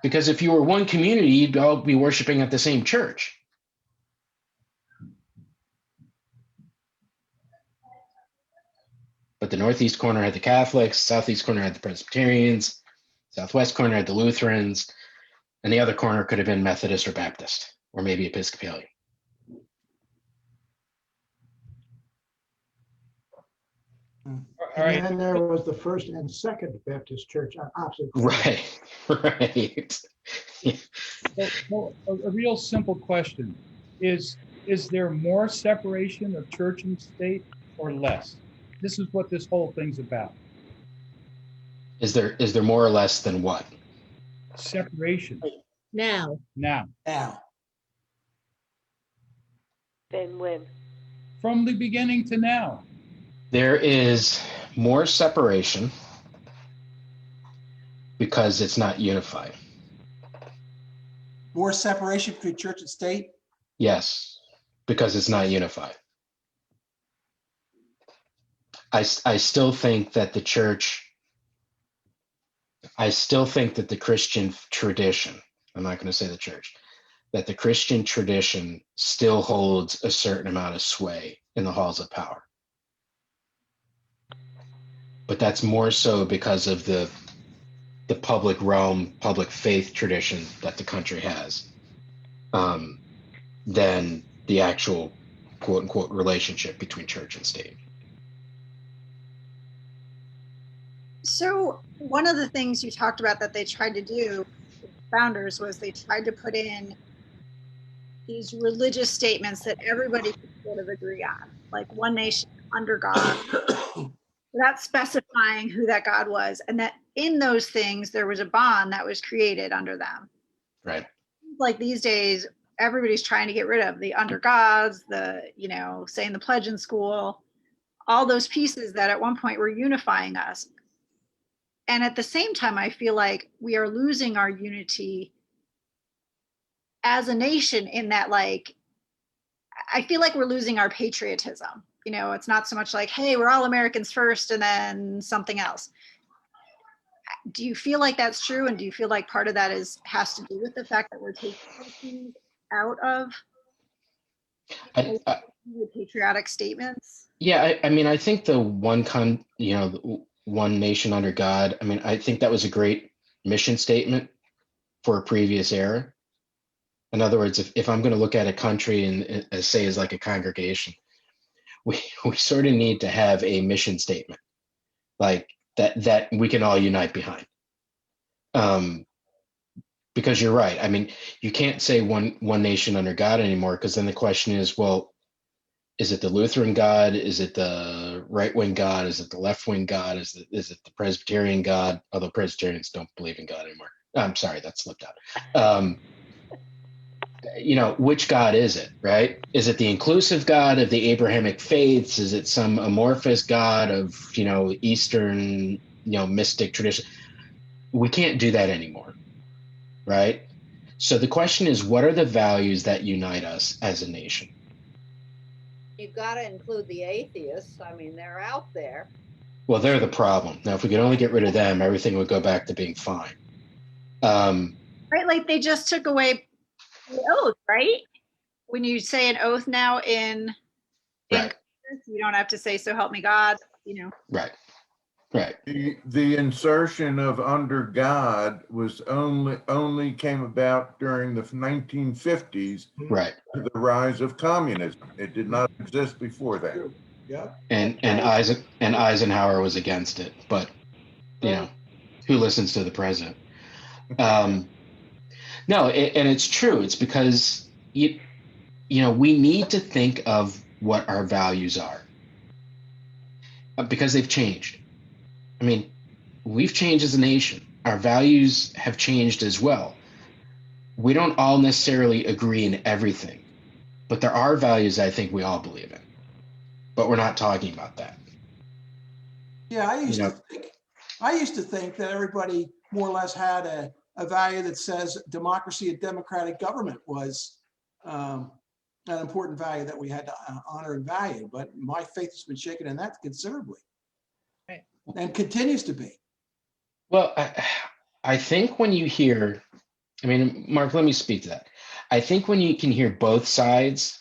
Because if you were one community, you'd all be worshiping at the same church. But the northeast corner had the Catholics, southeast corner had the Presbyterians, southwest corner had the Lutherans, and the other corner could have been Methodist or Baptist, or maybe Episcopalian. All right. And then there was the First and Second Baptist Church on opposite corners. Right. So, a real simple question. Is there more separation of church and state or less? This is what this whole thing's about. Is there more or less than what? Separation. Now, Now, Now, then when? from the beginning to now. There is more separation because it's not unified. more separation between church and state. Yes, because it's not unified. I still think that the church, I still think that the Christian tradition, I'm not going to say the church, that the Christian tradition still holds a certain amount of sway in the halls of power. But that's more so because of the public realm, public faith tradition that the country has, than the actual quote unquote relationship between church and state. So one of the things you talked about that they tried to do, founders, was they tried to put in these religious statements that everybody could sort of agree on, like one nation under God, without specifying who that God was, and that in those things there was a bond that was created under them. Right. Like these days, everybody's trying to get rid of the under gods, the, you know, saying the pledge in school, all those pieces that at one point were unifying us. And at the same time, I feel like we are losing our unity as a nation in that, like, I feel like we're losing our patriotism. You know, it's not so much like, hey, we're all Americans first and then something else. Do you feel like that's true? And do you feel like part of that has to do with the fact that we're taking things out of? The patriotic statements. Yeah, I mean, I think the one nation under God. I mean, I think that was a great mission statement for a previous era. In other words, if I'm going to look at a country and as say as like a congregation, we sort of need to have a mission statement like that we can all unite behind. Because you're right. I mean, you can't say one nation under God anymore, because then the question is, well, is it the Lutheran God? Is it the right wing God? Is it the left wing God? Is it the Presbyterian God? Although Presbyterians don't believe in God anymore. I'm sorry, that slipped out. Which God is it, right? Is it the inclusive God of the Abrahamic faiths? Is it some amorphous God of, Eastern, mystic tradition? We can't do that anymore, right? So the question is, what are the values that unite us as a nation? You gotta include the atheists. I mean, they're out there. Well, they're the problem. Now, if we could only get rid of them, everything would go back to being fine. Right, like they just took away the oath, right? When you say an oath now in Right. Congress, you don't have to say "So help me God." Right. The insertion of under God was only came about during the 1950s. Right. The rise of communism. It did not exist before that. Yeah. And Eisenhower was against it, but who listens to the president? No, and it's true. It's because we need to think of what our values are, because they've changed. I mean, we've changed as a nation. Our values have changed as well. We don't all necessarily agree in everything, but there are values I think we all believe in. But we're not talking about that. Yeah, I used to think that everybody more or less had a value that says democracy and democratic government was an important value that we had to honor and value. But my faith has been shaken in that considerably, and continues to be. Well, I think when you hear, Mark, let me speak to that. I think when you can hear both sides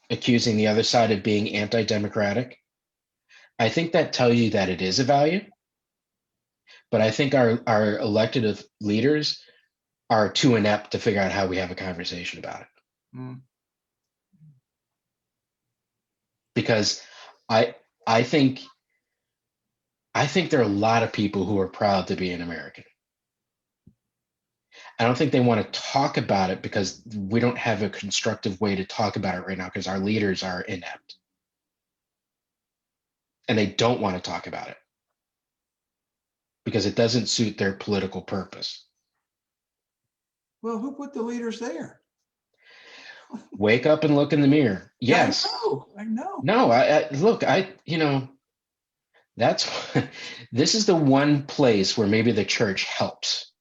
accusing the other side of being anti-democratic, I think that tells you that it is a value. But I think our elected leaders are too inept to figure out how we have a conversation about it. Because I think there are a lot of people who are proud to be an American. I don't think they want to talk about it because we don't have a constructive way to talk about it right now, because our leaders are inept. And they don't want to talk about it because it doesn't suit their political purpose. Well, who put the leaders there? Wake up and look in the mirror. Yes. Yeah, I know. No, this is the one place where maybe the church helps.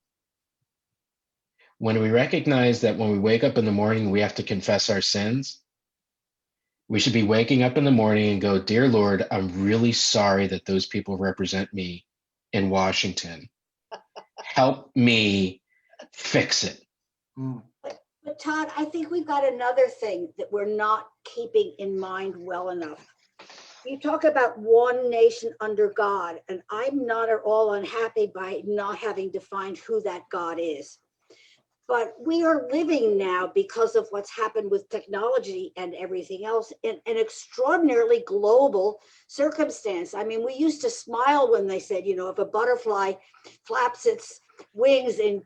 When we recognize that when we wake up in the morning, we have to confess our sins, we should be waking up in the morning and go, "Dear Lord, I'm really sorry that those people represent me in Washington. Help me fix it." But Todd, I think we've got another thing that we're not keeping in mind well enough. You talk about one nation under God, and I'm not at all unhappy by not having defined who that God is. But we are living now, because of what's happened with technology and everything else, in an extraordinarily global circumstance. I mean, we used to smile when they said, if a butterfly flaps its wings in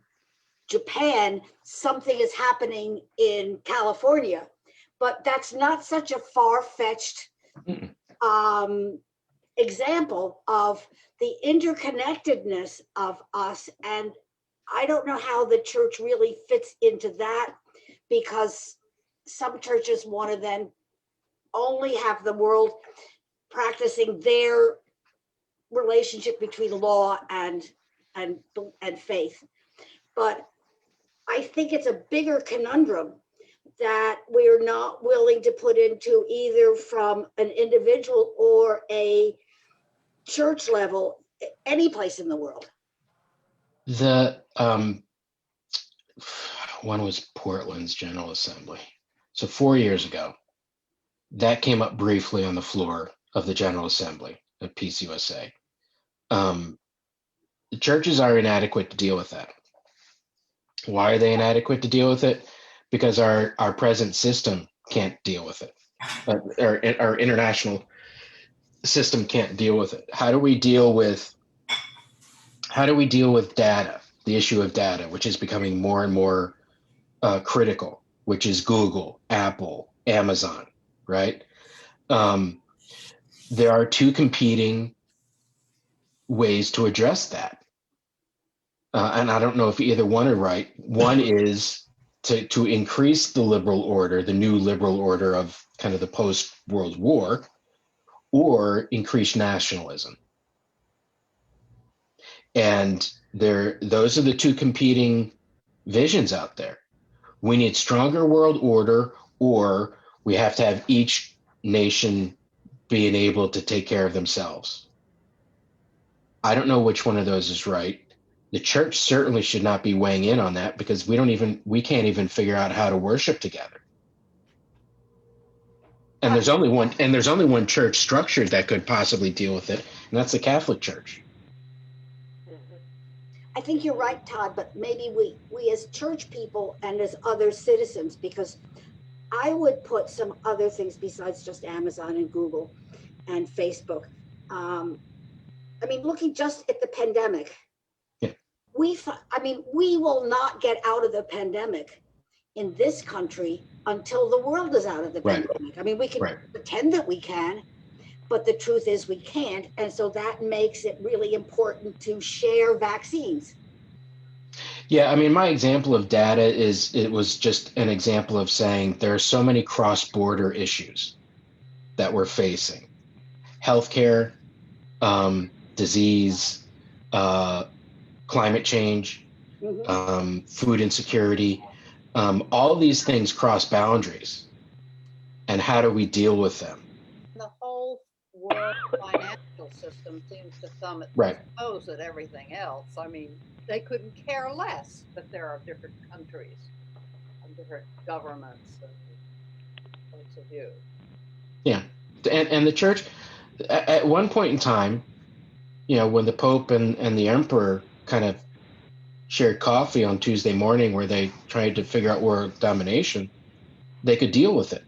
Japan, something is happening in California. But that's not such a far-fetched example of the interconnectedness of us. And I don't know how the church really fits into that, because some churches want to then only have the world practicing their relationship between law and faith. But I think it's a bigger conundrum that we're not willing to put into, either from an individual or a church level, any place in the world. The one was Portland's General Assembly. So 4 years ago, That came up briefly on the floor of the General Assembly of Peace USA. The churches are inadequate to deal with that. Why are they inadequate to deal with it? Because our present system can't deal with it. Our international system can't deal with it. How do we deal with data, the issue of data, which is becoming more and more critical, which is Google, Apple, Amazon, right? There are two competing ways to address that. And I don't know if either one are right. One is to increase the liberal order, the new liberal order of kind of the post-World War, or increase nationalism. And those are the two competing visions out there. We need stronger world order, or we have to have each nation being able to take care of themselves. I don't know which one of those is right. The church certainly should not be weighing in on that, because we can't even figure out how to worship together. And there's only one church structure that could possibly deal with it, and that's the Catholic Church. I think you're right, Todd, but maybe we as church people and as other citizens, because I would put some other things besides just Amazon and Google and Facebook. I mean, looking just at the pandemic, yeah. we will not get out of the pandemic in this country until the world is out of the Right. pandemic. I mean, we can Right. pretend that we can, but the truth is we can't. And so that makes it really important to share vaccines. Yeah, I mean, my example of data it was just an example of saying there are so many cross-border issues that we're facing. Healthcare, disease, climate change, food insecurity, all these things cross boundaries. And how do we deal with them? The whole world financial system seems to thumb its Right. nose at everything else. I mean, they couldn't care less that there are different countries and different governments and points of view. Yeah, and the church, at one point in time, when the Pope and the Emperor kind of shared coffee on Tuesday morning, where they tried to figure out world domination, they could deal with it.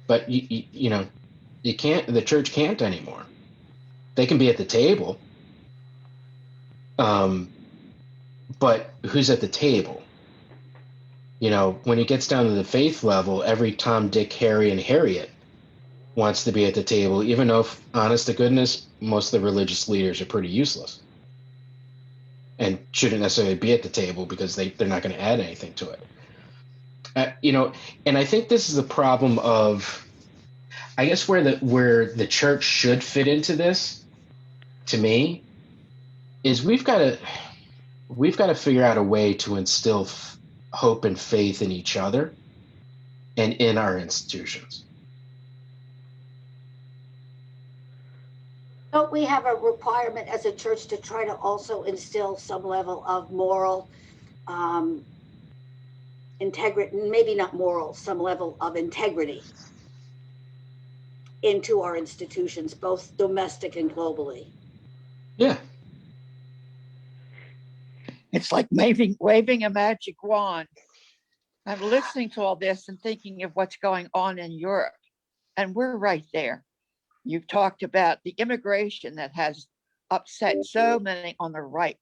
But you can't. The church can't anymore. They can be at the table, but who's at the table? When it gets down to the faith level, every Tom, Dick, Harry, and Harriet wants to be at the table, even though, honest to goodness, most of the religious leaders are pretty useless and shouldn't necessarily be at the table because they're not going to add anything to it. And I think this is a problem of, I guess, where the church should fit into this, to me, is we've got to figure out a way to instill hope and faith in each other and in our institutions. Don't we have a requirement as a church to try to also instill some level of moral integrity, maybe not moral, some level of integrity into our institutions, both domestic and globally? Yeah. It's like waving a magic wand. I'm listening to all this and thinking of what's going on in Europe, and we're right there. You've talked about the immigration that has upset so many on the right,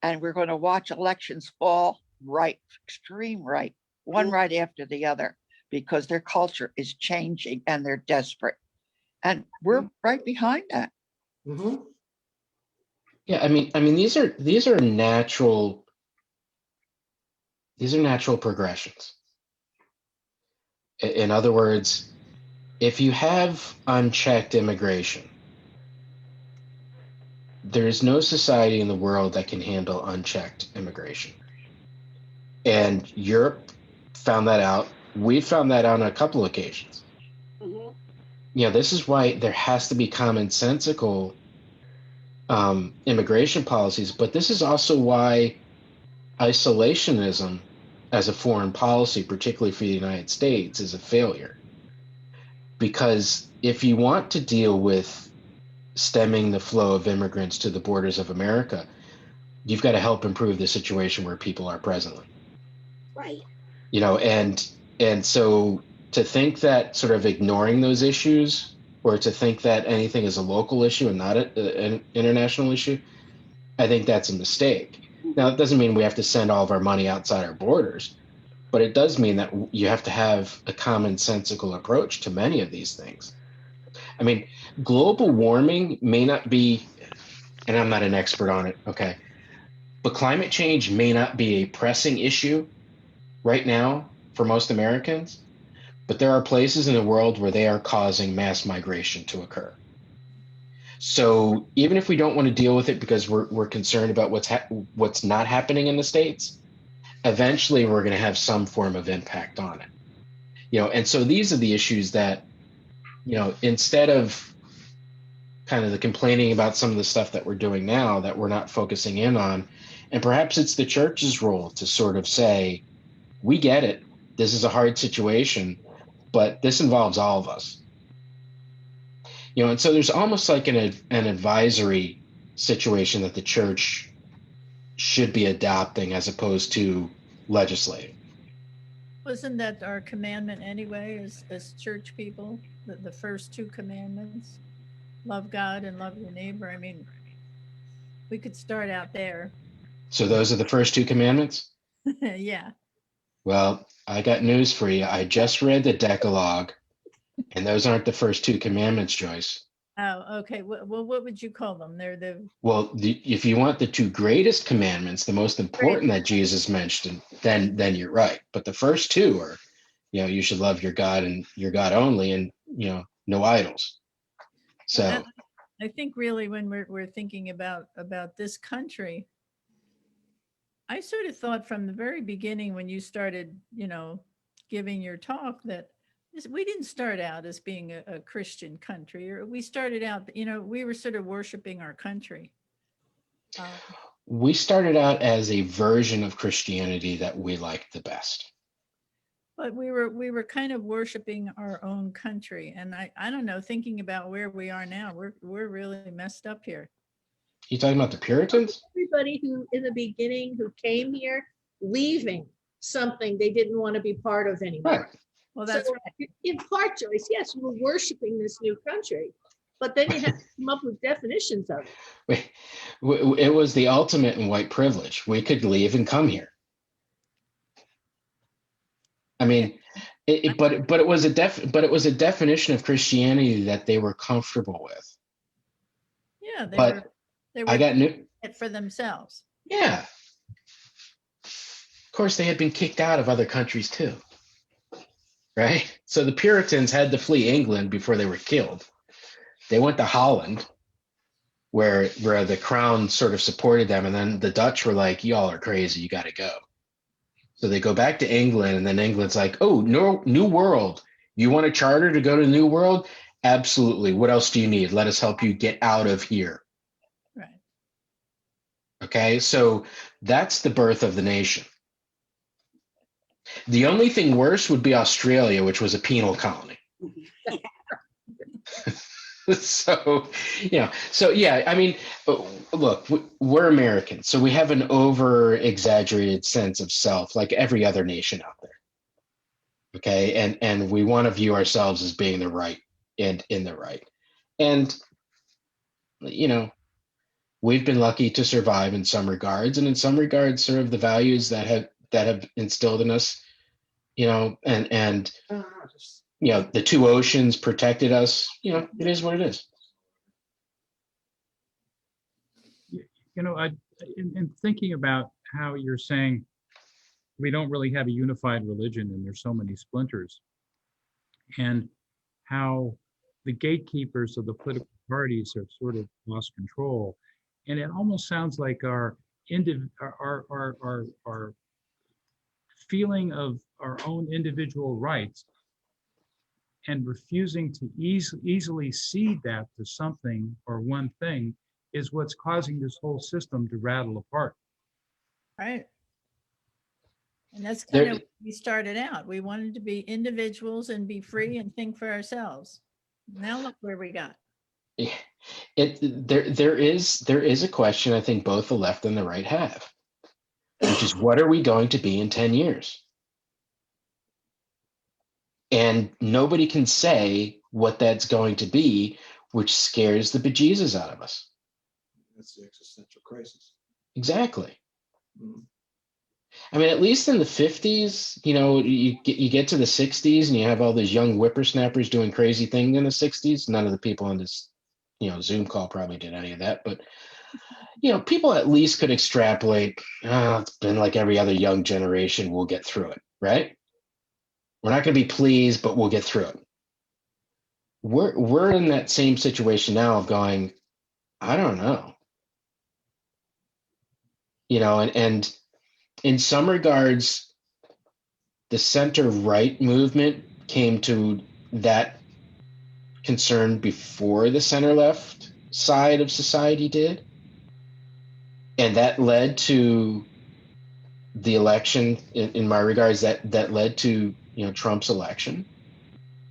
and we're going to watch elections fall right, extreme right, one right after the other, because their culture is changing and they're desperate. And we're right behind that. Mhm. Yeah, I mean, these are natural progressions. In other words, if you have unchecked immigration, there is no society in the world that can handle unchecked immigration. And Europe found that out. We found that out on a couple of occasions. This is why there has to be commonsensical immigration policies, but this is also why isolationism as a foreign policy, particularly for the United States, is a failure. because if you want to deal with stemming the flow of immigrants to the borders of America, you've got to help improve the situation where people are presently. Right. You know, and so to think that sort of ignoring those issues, or to think that anything is a local issue and not an international issue, I think that's a mistake. Now, it doesn't mean we have to send all of our money outside our borders, but it does mean that you have to have a commonsensical approach to many of these things. I mean, global warming may not be, and I'm not an expert on it, okay, but climate change may not be a pressing issue right now for most Americans, but there are places in the world where they are causing mass migration to occur. So even if we don't want to deal with it because we're concerned about what's not happening in the States, eventually we're going to have some form of impact on it. You know, and so these are the issues that, you know, instead of kind of the complaining about some of the stuff that we're doing now that we're not focusing in on, and perhaps it's the church's role to sort of say, we get it, this is a hard situation, but this involves all of us. You know, and so there's almost like an advisory situation that the church should be adopting as opposed to legislating. Wasn't that our commandment anyway, as church people, the first two commandments? Love God and love your neighbor. I mean, we could start out there. So those are the first two commandments? Yeah. Well, I got news for you. I just read the Decalogue, and those aren't the first two commandments, Joyce. Oh, okay. Well, what would you call them? They're the Well, if you want the two greatest commandments, the most important that Jesus mentioned, then you're right. But the first two are, you know, you should love your God and your God only, and, you know, no idols. So I think really when we're thinking about this country, I sort of thought from the very beginning when you started, you know, giving your talk that we didn't start out as being a Christian country, or we started out, you know, we were sort of worshiping our country. We started out as a version of Christianity that we liked the best. But we were kind of worshiping our own country. And I don't know, thinking about where we are now, we're really messed up here. You talking about the Puritans? Everybody who in the beginning who came here leaving something they didn't want to be part of anymore. Right. Well, that's so, right. In part, Joyce, yes, we're worshiping this new country, but then you have to come up with definitions of it. It was the ultimate in white privilege. We could leave and come here. I mean, but it was a definition of Christianity that they were comfortable with. Yeah, they were I got new it for themselves. Yeah. Of course, they had been kicked out of other countries too. Right? So the Puritans had to flee England before they were killed. They went to Holland, where the crown sort of supported them, and then the Dutch were like, y'all are crazy, you got to go. So they go back to England, and then England's like, oh, no, New World. You want a charter to go to New World? Absolutely. What else do you need? Let us help you get out of here. Right. Okay, so that's the birth of the nation. The only thing worse would be Australia, which was a penal colony. So, yeah, I mean, look, we're Americans, so we have an over-exaggerated sense of self, like every other nation out there. Okay, and we want to view ourselves as being the right and in the right. And, you know, we've been lucky to survive in some regards, and in some regards serve the values that have instilled in us, you know, and you know, the two oceans protected us. You know, it is what it is. You know, in thinking about how you're saying we don't really have a unified religion and there's so many splinters, and how the gatekeepers of the political parties have sort of lost control, and it almost sounds like our feeling of our own individual rights and refusing to easily cede that to something or one thing is what's causing this whole system to rattle apart. Right. And that's There- kind of, we started out. We wanted to be individuals and be free and think for ourselves. Now look where we got. There is a question I think both the left and the right have, which is what are we going to be in 10 years? And nobody can say what that's going to be, which scares the bejesus out of us. That's the existential crisis. Exactly. Mm. I mean, at least in the 50s, you get to the 60s and you have all these young whippersnappers doing crazy things in the 60s. None of the people on this, Zoom call probably did any of that, but people at least could extrapolate. It's been like every other young generation. We'll get through it, right? We're not going to be pleased, but we'll get through it. We're in that same situation now of going, I don't know. And in some regards, the center-right movement came to that concern before the center-left side of society did. And that led to the election, in my regards, that led to Trump's election.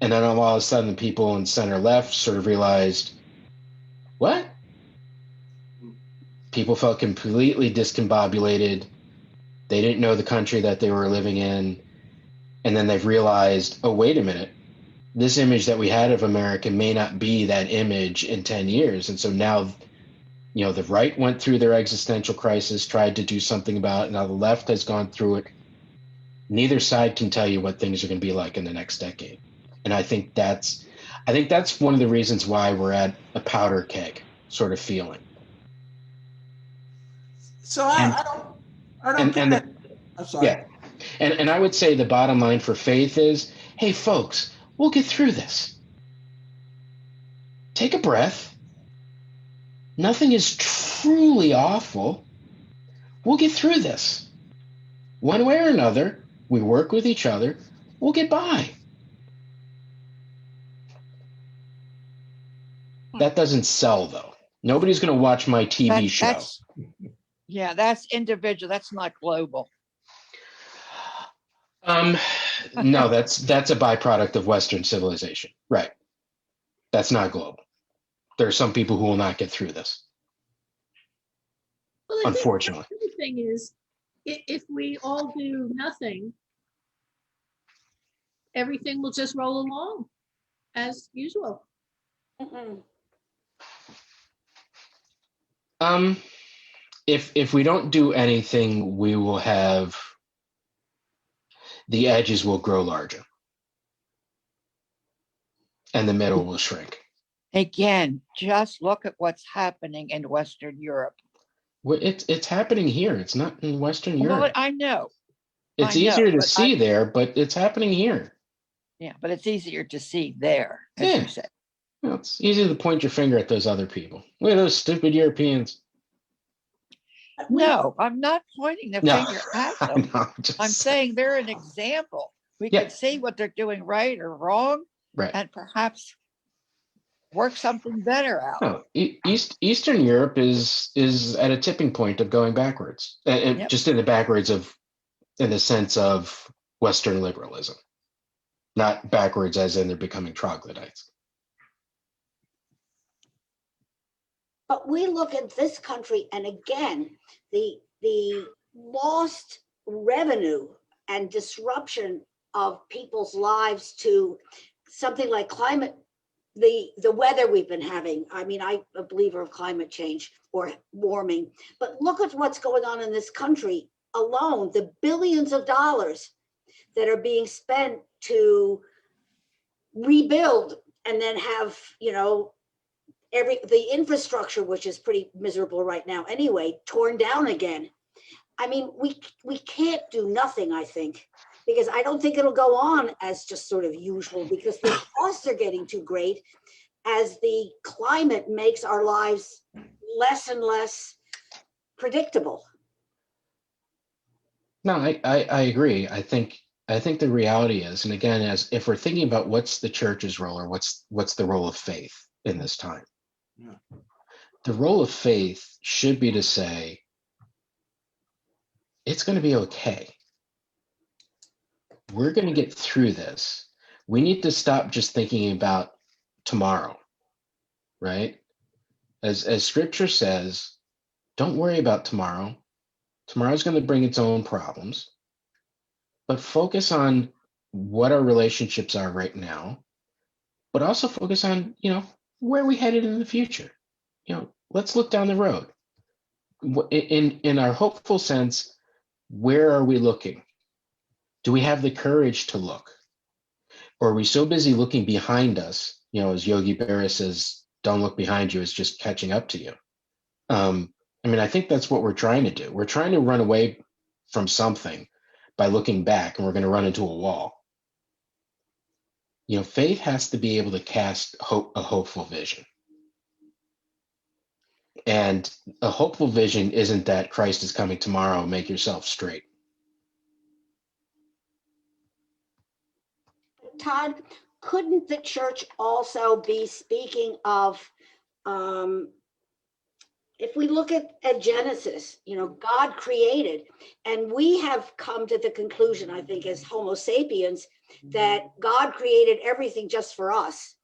And then all of a sudden, the people in center-left sort of realized, what? People felt completely discombobulated. They didn't know the country that they were living in. And then they've realized, oh, wait a minute. This image that we had of America may not be that image in 10 years. And so now, the right went through their existential crisis, tried to do something about it. Now the left has gone through it. Neither side can tell you what things are going to be like in the next decade. And I think that's one of the reasons why we're at a powder keg sort of feeling. So I don't get that. I'm sorry. Yeah. And I would say the bottom line for faith is, hey, folks, we'll get through this. Take a breath. Nothing is truly awful. We'll get through this. One way or another, we work with each other. We'll get by. That doesn't sell, though. Nobody's going to watch my TV show. That's individual. That's not global. No, that's a byproduct of Western civilization. Right. That's not global. There are some people who will not get through this. Well, I think unfortunately. the other thing is, if we all do nothing, everything will just roll along as usual. If we don't do anything, we will have the edges will grow larger and the middle will shrink. Again, just look at what's happening in Western Europe. Well, it's happening here. It's not in Western Europe. Well, I know. It's I know, easier to but see there, but it's happening here. Yeah, but it's easier to see there, as Yeah. you said. Well, it's easy to point your finger at those other people. Look at those stupid Europeans. No, I'm not pointing the No, finger at I them. know, just I'm saying they're an example. We Yeah. could see what they're doing right or wrong, right. and perhaps work something better out. No, Eastern Europe is at a tipping point of going backwards, and Yep. just in the sense of Western liberalism, not backwards as in they're becoming troglodytes. But we look at this country, and again, the lost revenue and disruption of people's lives to something like climate, the weather we've been having. I mean, I'm a believer of climate change or warming, but look at what's going on in this country alone, the billions of dollars that are being spent to rebuild and then have, the infrastructure, which is pretty miserable right now anyway, torn down again. I mean, we can't do nothing, I think, because I don't think it'll go on as just sort of usual, because the costs are getting too great as the climate makes our lives less and less predictable. No, I agree. I think the reality is, and again, as if we're thinking about what's the church's role or what's the role of faith in this time, Yeah. the role of faith should be to say, it's going to be okay. we're going to get through this. We need to stop just thinking about tomorrow, right? As scripture says, don't worry about tomorrow. Tomorrow's going to bring its own problems, but focus on what our relationships are right now, but also focus on, where are we headed in the future? Let's look down the road. In our hopeful sense, where are we looking? Do we have the courage to look? Or are we so busy looking behind us, as Yogi Berra says, don't look behind you, it's just catching up to you. I think that's what we're trying to do. We're trying to run away from something by looking back, and we're going to run into a wall. Faith has to be able to cast a hopeful vision. And a hopeful vision isn't that Christ is coming tomorrow, make yourself straight. Todd, couldn't the church also be speaking of, if we look at Genesis, God created, and we have come to the conclusion, I think, as Homo sapiens, that God created everything just for us.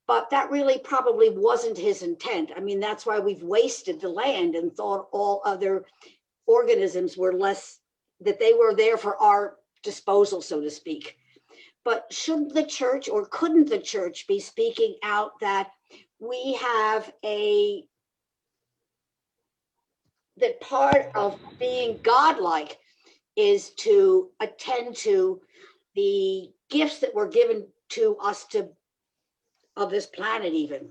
But that really probably wasn't his intent. That's why we've wasted the land and thought all other organisms were that they were there for our disposal, so to speak. But shouldn't the church, or couldn't the church be speaking out that we have that part of being godlike is to attend to the gifts that were given to us of this planet even?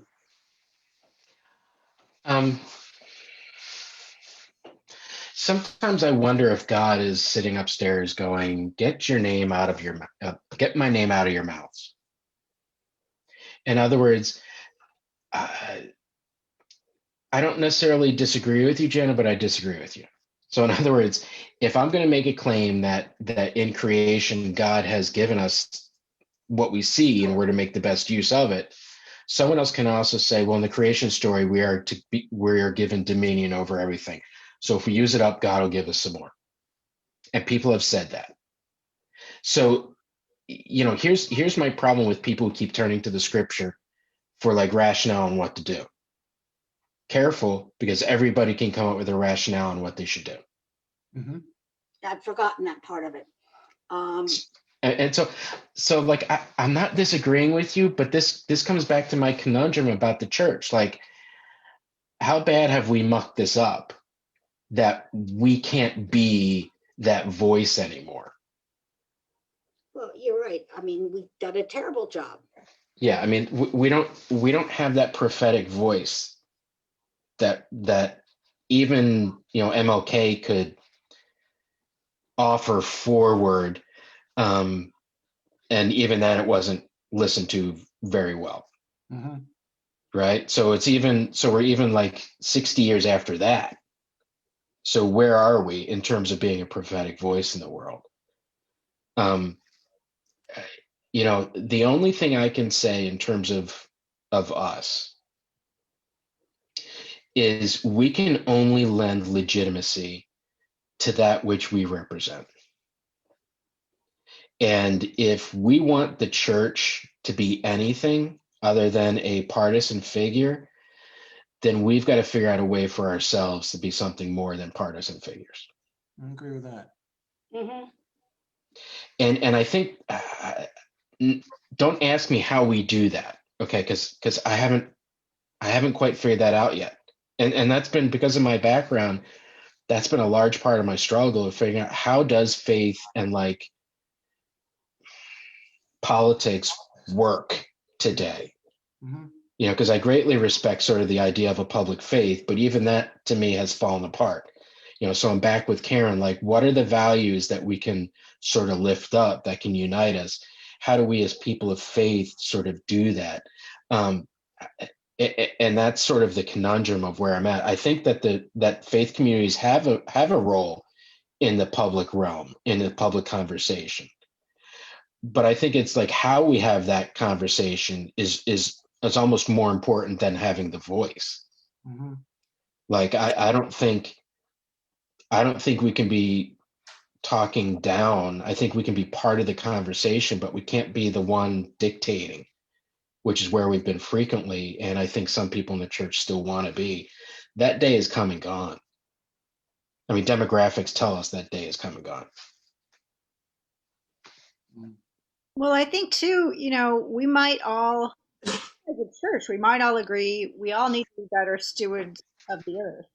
Sometimes I wonder if God is sitting upstairs going, get my name out of your mouths. In other words, I don't necessarily disagree with you, Jenna, but I disagree with you. So in other words, if I'm going to make a claim that in creation, God has given us what we see and we're to make the best use of it, someone else can also say, well, in the creation story, we are given dominion over everything. So if we use it up, God will give us some more. And people have said that. So, here's my problem with people who keep turning to the scripture for rationale on what to do. Careful, because everybody can come up with a rationale on what they should do. Mm-hmm. I've forgotten that part of it. And so I'm not disagreeing with you, but this comes back to my conundrum about the church. How bad have we mucked this up that we can't be that voice anymore? Well, you're right. We've done a terrible job. Yeah, we don't have that prophetic voice that even MLK could offer forward, and even then it wasn't listened to very well. Mm-hmm. Right? So we're even 60 years after that. So where are we in terms of being a prophetic voice in the world? The only thing I can say in terms of us is we can only lend legitimacy to that which we represent. And if we want the church to be anything other than a partisan figure, then we've got to figure out a way for ourselves to be something more than partisan figures. I agree with that. Mm-hmm. And I think, don't ask me how we do that, okay? Because I haven't quite figured that out yet. And that's been because of my background. That's been a large part of my struggle of figuring out how does faith and politics work today. Mm-hmm. Because I greatly respect sort of the idea of a public faith, but even that to me has fallen apart. So I'm back with Karen, what are the values that we can sort of lift up that can unite us? How do we as people of faith sort of do that? And that's sort of the conundrum of where I'm at. I think that faith communities have a role in the public realm, in the public conversation. But I think it's how we have that conversation is almost more important than having the voice. Mm-hmm. I don't think we can be talking down. I think we can be part of the conversation, but we can't be the one dictating, which is where we've been frequently. And I think some people in the church still want to be. That day is come and gone. I mean, demographics tell us that day is come and gone. Well, I think too, we might all, as a church, we might all agree we all need to be better stewards of the earth.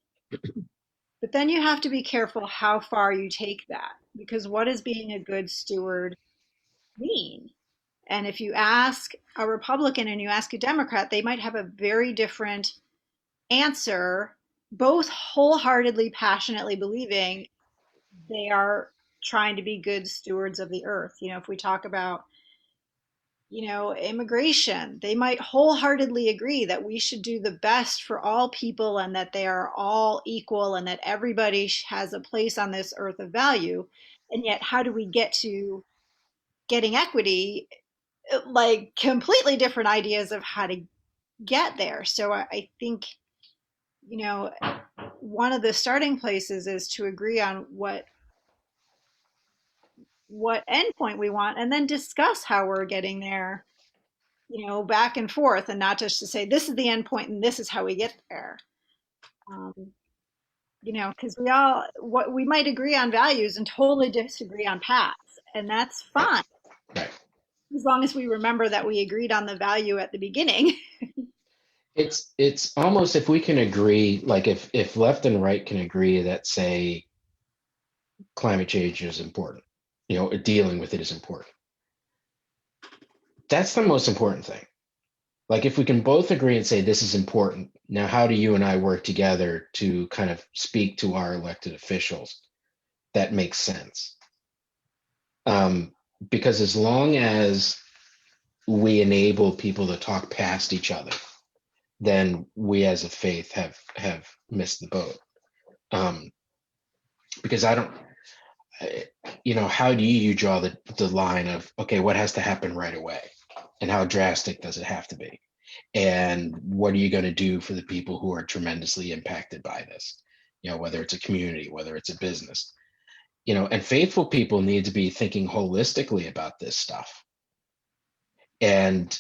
But then you have to be careful how far you take that, because what does being a good steward mean? And if you ask a Republican and you ask a Democrat, they might have a very different answer, both wholeheartedly, passionately believing they are trying to be good stewards of the earth. If we talk about, immigration, they might wholeheartedly agree that we should do the best for all people and that they are all equal and that everybody has a place on this earth of value. And yet, how do we get to getting equity? Like completely different ideas of how to get there. So I think, one of the starting places is to agree on what endpoint we want and then discuss how we're getting there, back and forth, and not just to say this is the endpoint and this is how we get there. Because we might agree on values and totally disagree on paths, and that's fine. Right. As long as we remember that we agreed on the value at the beginning. It's almost, if we can agree, like if left and right can agree that, say, climate change is important, dealing with it is important. That's the most important thing. Like if we can both agree and say this is important, now how do you and I work together to kind of speak to our elected officials? That makes sense. Because as long as we enable people to talk past each other, then we as a faith have missed the boat. Because how do you draw the line of, okay, what has to happen right away? And how drastic does it have to be? And what are you going to do for the people who are tremendously impacted by this? Whether it's a community, whether it's a business, and faithful people need to be thinking holistically about this stuff. And,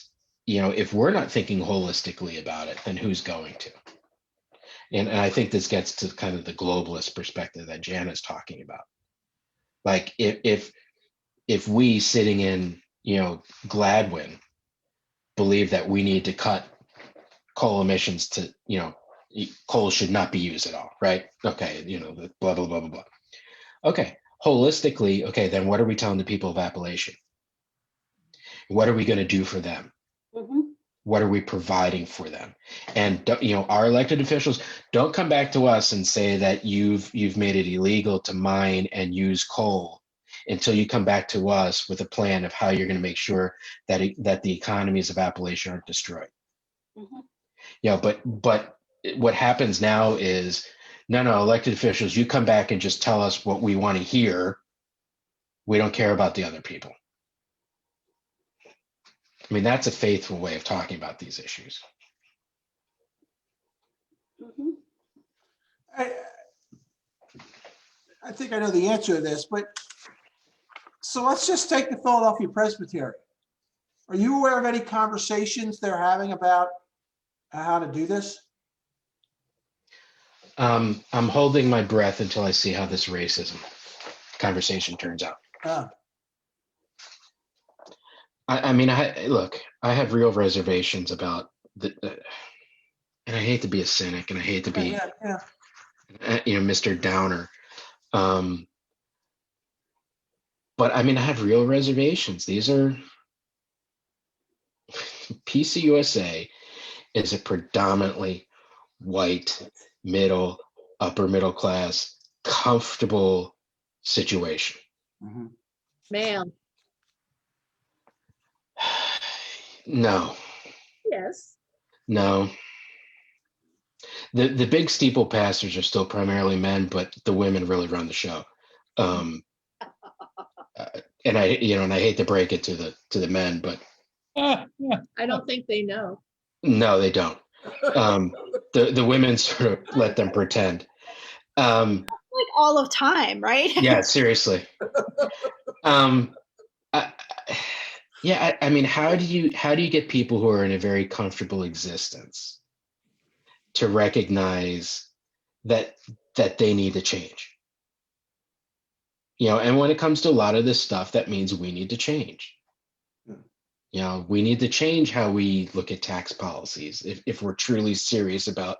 if we're not thinking holistically about it, then who's going to? And I think this gets to kind of the globalist perspective that Janet's talking about. Like if we sitting in, Gladwin believe that we need to cut coal emissions to, coal should not be used at all, right? Okay, blah, blah, blah, blah, blah. Okay, holistically, okay, then what are we telling the people of Appalachia? What are we going to do for them? Mhm. What are we providing for them? And our elected officials, don't come back to us and say that you've made it illegal to mine and use coal until you come back to us with a plan of how you're going to make sure that that the economies of Appalachia aren't destroyed. Mhm. But what happens now is, no, elected officials, you come back and just tell us what we want to hear. We don't care about the other people. I mean, that's a faithful way of talking about these issues. Mhm. I think I know the answer to this, but so let's just take the Philadelphia Presbytery. Are you aware of any conversations they're having about how to do this? I'm holding my breath until I see how this racism conversation turns out. I mean, look, I have real reservations about and I hate to be a cynic, and I hate to be, Mr. Downer. But I mean, I have real reservations. These are, PCUSA is a predominantly white, upper middle class, comfortable situation. Ma'am. No. Yes. No. The big steeple pastors are still primarily men, but the women really run the show. And I hate to break it to the men, but I don't think they know. no, they don't. The women sort of let them pretend. like all of time, right? Yeah, seriously. I, yeah, I mean, how do you get people who are in a very comfortable existence to recognize that they need to change? And when it comes to a lot of this stuff, that means we need to change. We need to change how we look at tax policies if we're truly serious about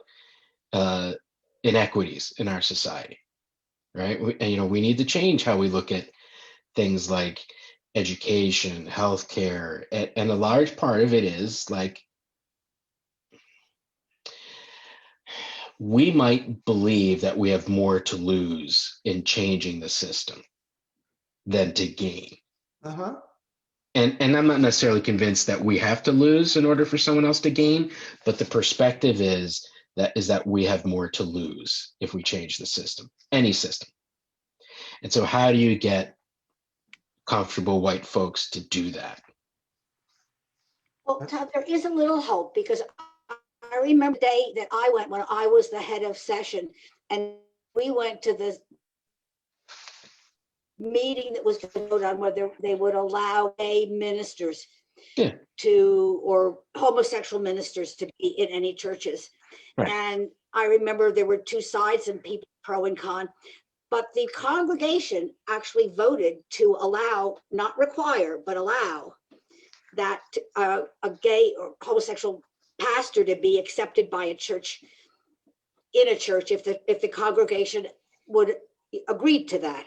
inequities in our society, right? We need to change how we look at things like education, healthcare, and a large part of it is like we might believe that we have more to lose in changing the system than to gain. Uh-huh. And I'm not necessarily convinced that we have to lose in order for someone else to gain, but the perspective is that we have more to lose if we change the system, any system. And so how do you get comfortable white folks to do that? Well, Todd, there is a little hope because I remember the day that I went when I was the head of session, and we went to the meeting that was to vote on whether they would allow gay ministers or homosexual ministers to be in any churches. Right. And I remember there were two sides and people pro and con, but the congregation actually voted to allow, not require, but allow that a gay or homosexual pastor to be accepted by a church, in a church, if the congregation would agree to that.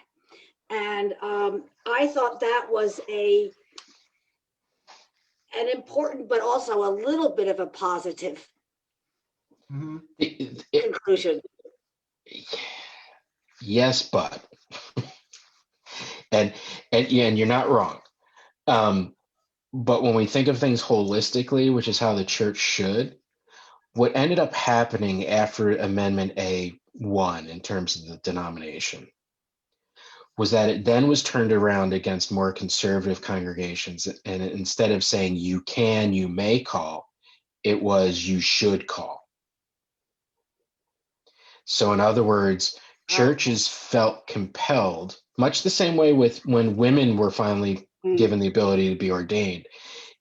And I thought that was an important, but also a little bit of a positive conclusion. Yes, but and you're not wrong. But when we think of things holistically, which is how the church should, what ended up happening after Amendment A1 in terms of the denomination was that it then was turned around against more conservative congregations. And instead of saying you may call, it was you should call. So in other words, churches felt compelled, much the same way with when women were finally given the ability to be ordained.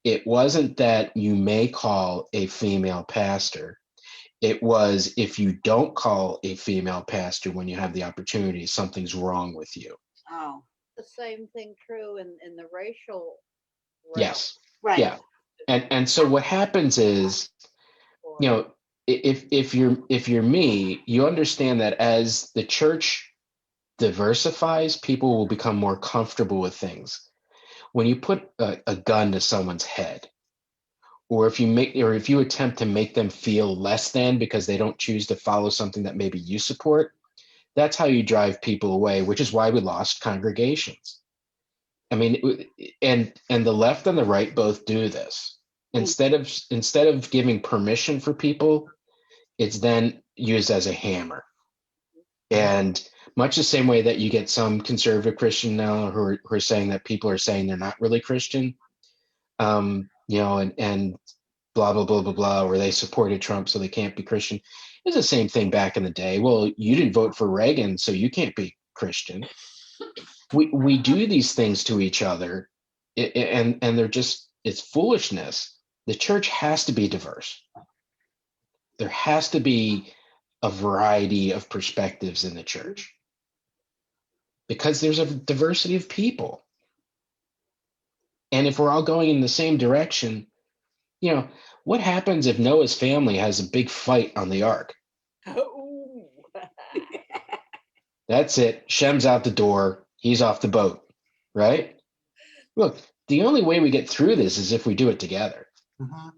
It wasn't that you may call a female pastor. It was, if you don't call a female pastor when you have the opportunity, something's wrong with you. Oh, the same thing true in the racial realm. Yes. Right. Yeah. And so what happens is, if you're me, you understand that as the church diversifies, people will become more comfortable with things. When you put a gun to someone's head, or if you attempt to make them feel less than because they don't choose to follow something that maybe you support, that's how you drive people away, which is why we lost congregations. I mean, and the left and the right both do this. Instead of giving permission for people, it's then used as a hammer. And much the same way that you get some conservative Christian now who are saying that people are saying they're not really Christian, and blah, blah, blah, blah, blah, or they supported Trump, so they can't be Christian. It's the same thing back in the day. Well, you didn't vote for Reagan, so you can't be Christian. We do these things to each other, and they're just, it's foolishness. The church has to be diverse. There has to be a variety of perspectives in the church because there's a diversity of people. And if we're all going in the same direction, what happens if Noah's family has a big fight on the ark? Oh. That's it. Shem's out the door. He's off the boat, right? Look, the only way we get through this is if we do it together. Mm-hmm.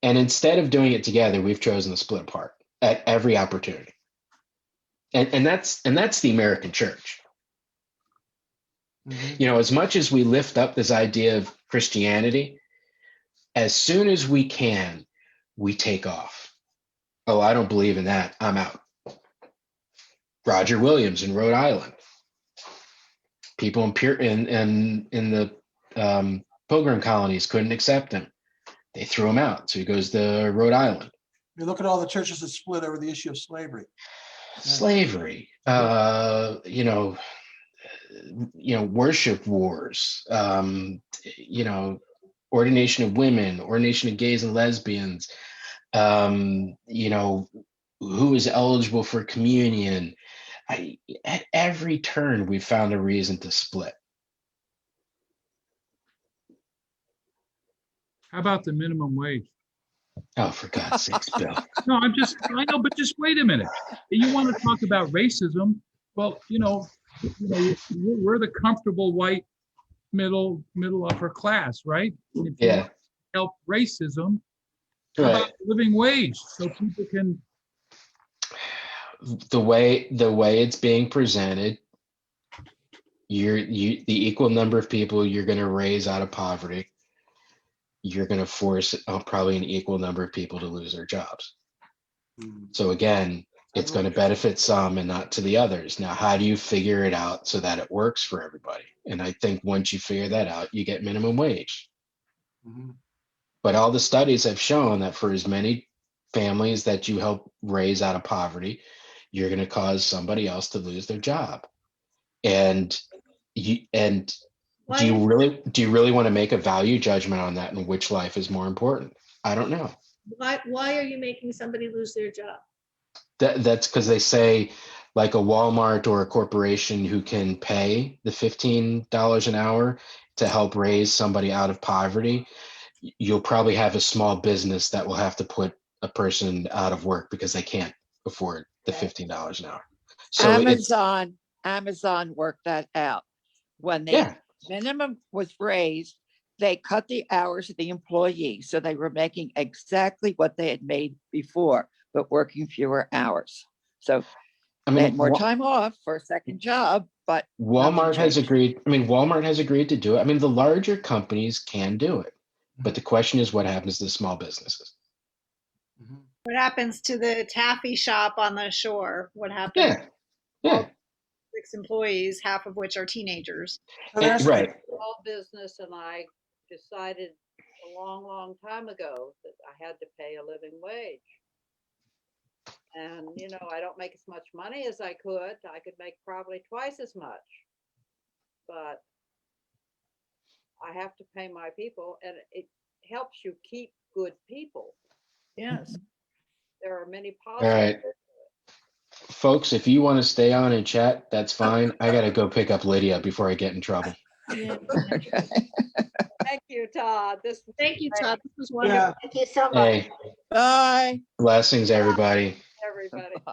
And instead of doing it together, we've chosen to split apart at every opportunity. And that's the American church. Mm-hmm. As much as we lift up this idea of Christianity, as soon as we can, we take off. Oh, I don't believe in that. I'm out. Roger Williams in Rhode Island. People in the Pilgrim colonies couldn't accept him. They threw him out. So he goes to Rhode Island. You look at all the churches that split over the issue of slavery. slavery, worship wars, ordination of women, ordination of gays and lesbians, who is eligible for communion. At every turn, we found a reason to split. How about the minimum wage? Oh, for God's sakes, Bill. No, I know, but just wait a minute. You want to talk about racism? Well, we're the comfortable white middle upper class, right? And if you Yeah. want to help racism, how Right. about living wage so people can? The way it's being presented, the equal number of people you're going to raise out of poverty, you're going to force probably an equal number of people to lose their jobs. So again, it's going to benefit some and not to the others. Now, how do you figure it out so that it works for everybody? And I think once you figure that out, you get minimum wage. But all the studies have shown that for as many families that you help raise out of poverty, you're going to cause somebody else to lose their job. And do you really want to make a value judgment on that and which life is more important? I don't know. Why are you making somebody lose their job? That's because they say, like a Walmart or a corporation who can pay the $15 an hour to help raise somebody out of poverty, you'll probably have a small business that will have to put a person out of work because they can't afford the $15 an hour. So Amazon worked that out. When the minimum was raised, they cut the hours of the employee. So they were making exactly what they had made before, but working fewer hours. So they had more time off for a second job, but Walmart has agreed. Walmart has agreed to do it. The larger companies can do it, but the question is what happens to small businesses? What happens to the taffy shop on the shore? What happens? Yeah. 6 employees, half of which are teenagers. Right. Small business, and I decided a long time ago that I had to pay a living wage. And, I don't make as much money as I could. I could make probably twice as much. But I have to pay my people, and it helps you keep good people. Yes. There are many All positives. right. Folks, if you want to stay on and chat, that's fine. I got to go pick up Lydia before I get in trouble. Thank you, Todd. Thank you, Todd. This was wonderful. Thank you so much. Hey, bye. blessings, everybody. Everybody.